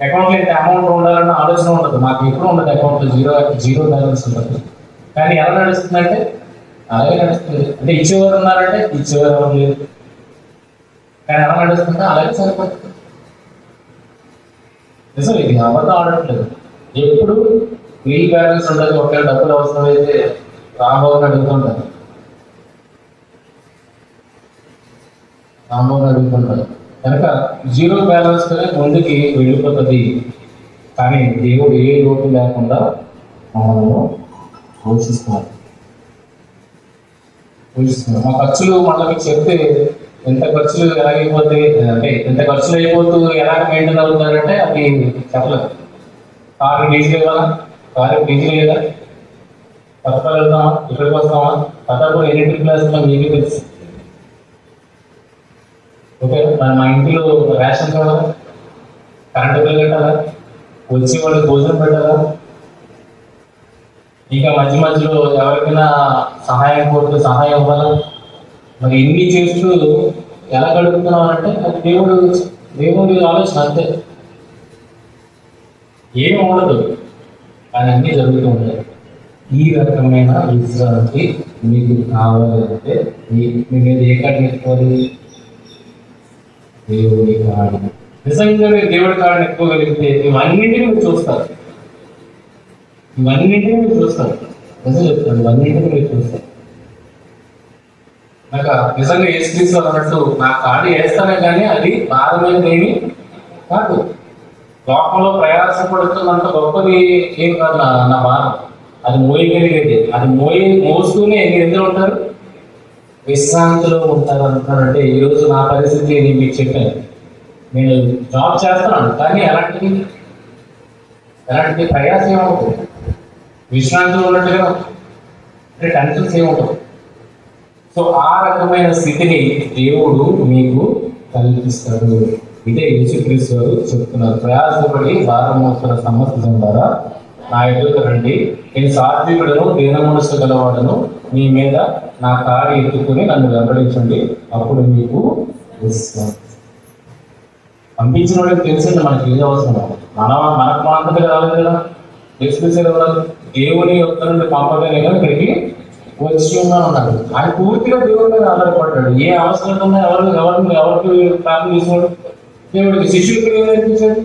అకౌంట్లో ఎంత అమౌంట్ ఉండాలన్న ఆలోచన ఉండదు. మాకు ఎప్పుడు ఉండదు. అకౌంట్లో జీరో బ్యాలెన్స్ ఉంటుంది. కానీ ఎలా నడుస్తుందంటే అలాగే నడుస్తుంది. అంటే ఇచ్చేవారు ఉన్నారంటే ఇచ్చేవారు ఎవరు లేదు. కానీ ఎలా నడుస్తుందో అలాగే సరిపోతుంది. నిజం, ఇది అబద్ధం ఆడట్లేదు. ఎప్పుడు వీల్ బ్యాలెన్స్ ఉండదు. ఒకవేళ డబ్బులు అవసరమైతే రాంబాబుని అడుగుతుంటారు. కనుక జీరో బ్యాలెన్స్ ముందుకి వెళ్ళిపోతుంది. కానీ దేవుడు ఏ లోటు లేకుండా మమ్మల్ని పోషిస్తున్నారు. మా ఖర్చులు మళ్ళీ మీకు చెప్తే ఎంత ఖర్చులు ఎలాగైపోతే అంటే ఎంత ఖర్చులు అయిపోతూ ఎలా మెయింటైన్ అవుతారంటే అది చెప్పలేదు. కారు డీజిల్ ఇవ్వాలా? కారు డీజిల్ లేదా? పథకాలు వెళ్తామా? ఇక్కడికి వస్తామా? పథకాలు ఎన్ని ట్రిప్లు వేస్తామో మీకు తెలుసు. ఓకే, మా ఇంట్లో రేషన్ కావాలా? కరెంటు బిల్లు కట్టాలా? వచ్చి వాళ్ళకి భోజనం పెట్టాలా? ఇంకా మధ్య మధ్యలో ఎవరికైనా సహాయం కోరితే సహాయం ఇవ్వాలా? మరి ఇన్ని చేస్తూ ఎలా గడుపుతున్నాం అంటే అది దేవుడి ఆలోచన అంతే. ఏమి ఉండదు, కానీ అన్నీ జరుగుతూ ఉంటాయి. ఈ రకమైన విశ్రాంతి మీకు కావాలంటే మీ మీద ఏ కాడిని ఎక్కువాలి? దేవుడి కాడి. నిజంగా మీరు దేవుడి కాడిని ఎక్కువగలిగితే ఇవన్నింటినీ మీరు చూస్తారు. నిజం చెప్తాను, ఇవన్నింటినీ మీరు చూస్తారు. నాకు నిజంగా ఏసుక్రీస్తు అన్నట్టు నా కాడి వేస్తానే కానీ అది భారమైనదేమి కాదు. లోకంలో ప్రయాసపడుతున్నంత గొప్పది ఏం కాదు నా భారం. అది మోయగలిగేది. అది మోస్తూనే మీరు ఎందులో ఉంటారు? విశ్రాంతిలో ఉంటారు అంటున్నారంటే ఈరోజు నా పరిస్థితి నేను మీకు చెప్పాను. నేను జాబ్ చేస్తున్నాను, కానీ ఎలాంటి ప్రయాసం ఏమవుతుంది, విశ్రాంతి ఉన్నట్టుగా అంటే టెన్షన్స్ ఏముండవు. సో ఆ రకమైన స్థితిని దేవుడు మీకు కల్పిస్తాడు. ఇదే యేసుక్రీస్తు గారు చెప్తున్నారు. ప్రయాసపడి భారం మోస్తున్న సమస్య ద్వారా నా ఎదురుకు రండి, నేను సాత్వికుడను దీన మనస్సు గలవాడను, మీ మీద నా కాడి ఎత్తుకుని నన్ను వెంబడించండి, అప్పుడు మీకు పంపించిన వాళ్ళకి తెలిసింది మనకి ఏది అవసరం. మనకు మాత్రమే రాలేదు కదా, యేసుక్రీస్తు రావాలి. దేవుని యొక్క నుండి పంపగానే కానీ ఇక్కడికి వచ్చి ఉన్నాడు. ఆయన పూర్తిగా దేవుడి మీద ఆధారపడ్డాడు. ఏ అవసరం ఉన్నా ఎవరికి ప్రార్థన చేసినాడు, దేవుడికి. శిష్యుడికి ఏం నేర్పించాడు?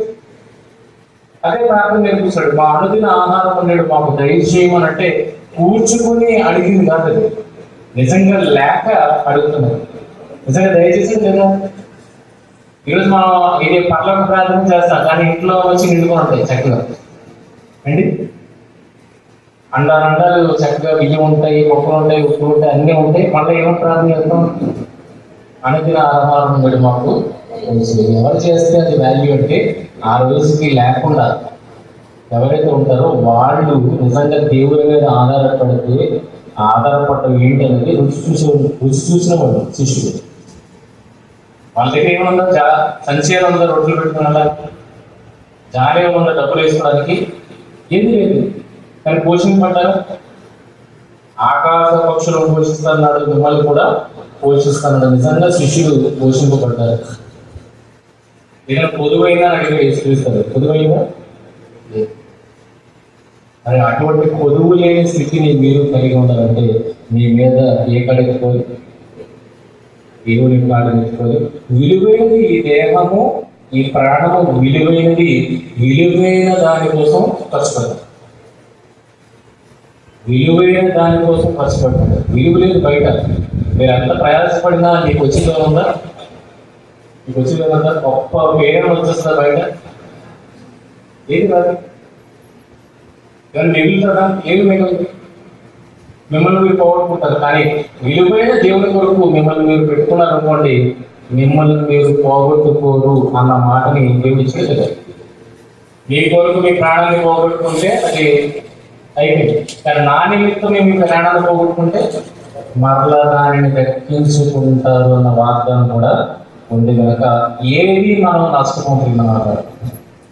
అదే ప్రార్థన నేర్పిస్తాడు. మా అనుదిన ఆహారం అన్నాడు మాకు దయచేయమనంటే కూర్చుకుని అడిగింది కాదు, అది నిజంగా లేక అడుగుతున్నాడు. నిజంగా దయచేసి లేదా? ఈరోజు మనం ఇది పర్లోక ప్రార్థన చేస్తాం, కానీ ఇంట్లో వచ్చి నిండుకొని ఉంటాయి చక్కగా అండి. అండాలు చక్కగా బియ్యం ఉంటాయి, మొక్కలు ఉంటాయి, ఉప్పులు ఉంటాయి, అన్నీ ఉంటాయి. మళ్ళీ ఏమో ప్రార్థన చేస్తాం? అనుదిన ఆహారం అన్నాడు మాకు. ఎవరు చేస్తే అది వాల్యూ అంటే ఆ రోజుకి లేకుండా ఎవరైతే ఉంటారో వాళ్ళు నిజంగా దేవుడి మీద ఆధారపడటం ఏంటి అనేది రుచి చూసిన వాళ్ళు శిష్యుడు. వాళ్ళ దగ్గర ఏమన్నా సంచయం ఉందా, రొట్టెలు పెట్టుకున్నా, జాలి ఏమన్నా డబ్బులు వేసుకోవడానికి ఏది లేదు, కానీ పోషింపడ్డారు. ఆకాశ పక్షులను పోషిస్తున్నాడు, మిమ్మల్ని కూడా పోషిస్తున్నాడు. నిజంగా శిష్యుడు పోషింపబడ్డారు. ఏదైనా పొదువైనా అడిగి వేసుకొస్తారు, పొదువైనా మరి అటువంటి పొదువు లేని స్థితిని మీరు కలిగి ఉండాలంటే మీ మీద ఏ కడెత్తుకోదు, దేవుని కాడెత్తుకోదు. విలువైనది ఈ దేహము, ఈ ప్రాణము విలువైనది. విలువైన దానికోసం ఖర్చు పెడతారు, విలువైన దానికోసం ఖర్చు పెడతారు. విలువ లేదు బయట. మీరు ఎంత ప్రయాసపడినా మీకు వచ్చిందో ఉందా? మీకు వచ్చిందో ఉందా? గొప్ప పేరు వచ్చేస్తుందా బయట? ఏది కాదు. కానీ మిగులుతుందా? ఏమి మిగలదు. మిమ్మల్ని మీరు పోగొట్టుకుంటారు. కానీ విలువైన దేవుని కొరకు మిమ్మల్ని మీరు పెట్టుకున్నారు అనుకోండి, మిమ్మల్ని మీరు పోగొట్టుకోరు అన్న మాటని ఉపయోగించలేదు. మీ కొరకు మీ ప్రాణాన్ని పోగొట్టుకుంటే అది అయిపోయింది. కానీ నా నిమిత్తం మీ ప్రాణాన్ని పోగొట్టుకుంటే మరలా దానిని దక్కించుకుంటారు అన్న వాగ్దానం కూడా ఉంది. కనుక ఏది మనం నష్టపోతున్నాం.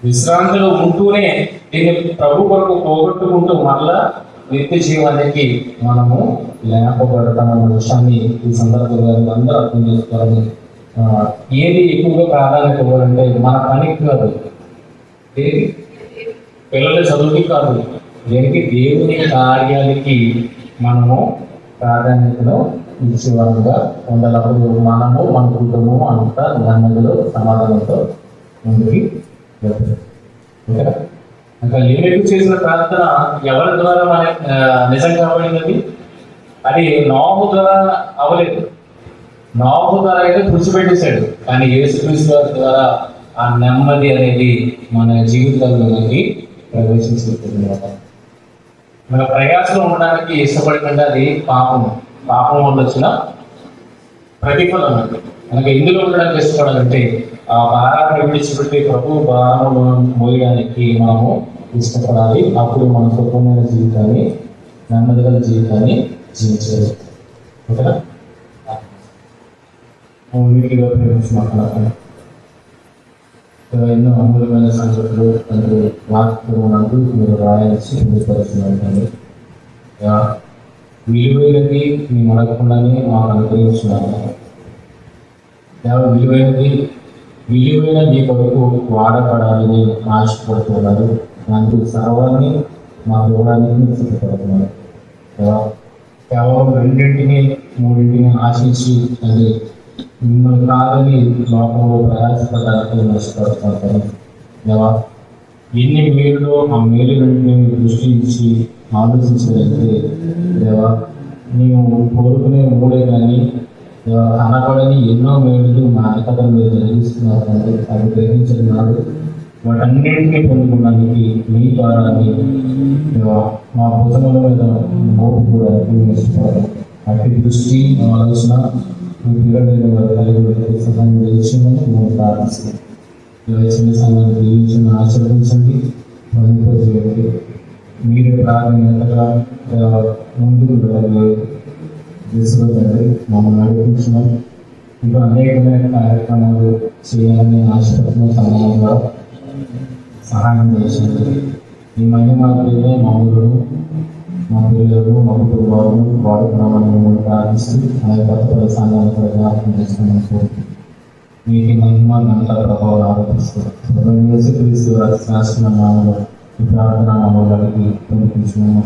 విశ్రాంతిలో ఉంటూనే దీన్ని ప్రభు కొరకు పోగొట్టుకుంటూ మరలా నిత్య జీవానికి మనము లేపబడతామన్న విషయాన్ని ఈ సందర్భంగా అందరూ అర్థం చేసుకోవాలని. ఏది ఎక్కువగా ప్రాధాన్యత ఇవ్వాలంటే మన పనికి కాదు, ఏది పిల్లల చదువుకి కాదు, దేనికి దేవుని కార్యాలకి మనము ప్రాధాన్యతను ఇచ్చేవారుగా ఉండాలప్పుడు మనము మన కుటుంబము అంతా నెమ్మదిలో సమాధానంతో ముందుకి వెళ్తారు. ఓకేనా? ఇంకా లిమిట్ చేసిన ప్రార్థన ఎవరి ద్వారా మన నిజం కాబడినది? అది నోహు ద్వారా అవలేదు. నోహు ద్వారా అయితే తుడిచిపెట్టేశాడు. కానీ యేసుక్రీస్తు ద్వారా ఆ నెమ్మది అనేది మన జీవితాల్లోకి ప్రవేశించుకుంటుంది. మన ప్రయాసంలో ఉండడానికి ఇష్టపడకుండా అది పాపం వల్ల వచ్చిన ప్రతిఫలం అండి. మనకి ఎందులో ఉండడానికి ఇష్టపడాలంటే ఆ భారాన్ని విడిచిపెట్టి ప్రభు భారమును మోయడానికి మనము ఇష్టపడాలి. అప్పుడు మన సుఖమైన జీవితాన్ని, నెమ్మది గల జీవితాన్ని జీవించాలి. ఓకేనా? వీటిగా మాట్లాడతాను. ఎన్నో అమూల్యమైన సంగతులు వాక్యమునందు మీరు రాయాల్సి పరిస్థితి. విలువైనది మేము అడగకుండానే మాకు అనుగ్రహించున్నాను. విలువైన మీ కొరకు వాడపడాలని ఆశపడుతున్నారు. దానికి సర్వాన్ని మాకు ఇవ్వడానికి సిద్ధపడుతున్నారు. కేవలం 2-3 ఆశించి అది మిమ్మల్ని కాదని లోకంలో ప్రయాసపడడానికి నష్టపడుతున్నారు. ఎన్ని మేలులో ఆ మేలు వెంటనే దృష్టి ఇచ్చి ఆలోచించగలిగితే దేవా మేము కోరుకునే మూడే కానీ కనపడని ఎన్నో మేలులు మా కథ మీరు జరిగిస్తున్నారు. అంటే అది గ్రహించడం వాటన్నింటినీ పొందుకోవడానికి మీ ద్వారాన్ని మా భుజముల మీద మోపు కూడా ఇష్టపడాలి. అట్టి దృష్టి ఆలోచన మీ పిల్లలైన వారి కలిగి సహాయం చేసి మేము ప్రార్థిస్తున్నాం. చిన్న సంఘాన్ని దీవించండి, ఆశీర్వదించండి, చేయండి. మీరు ప్రాధాన్యతగా ముందుకు వెళ్ళాలి. తండ్రి మమ్మల్ని నడిపించడం, ఇంకా అనేకమైన కార్యక్రమాలు చేయాలని ఆశపడుతున్న సమయంలో సహాయం చేసింది. ఈ మహిళలే మమ్మల్ని, మా పిల్లలు, మా కుటుంబాలు వాడుకున్నామని మిమ్మల్ని ప్రార్థిస్తూ ఆ యొక్క సంఘాన్ని కూడా జ్ఞాపకం చేసుకున్నాం. మీకు మహిమ ఘనత ప్రభావాలు ఆరోపిస్తారు. యేసుక్రీస్తు రాసిన నామములో ఈ ప్రార్థన మమ్మల్ని అడిగి పంపించుకున్నాము.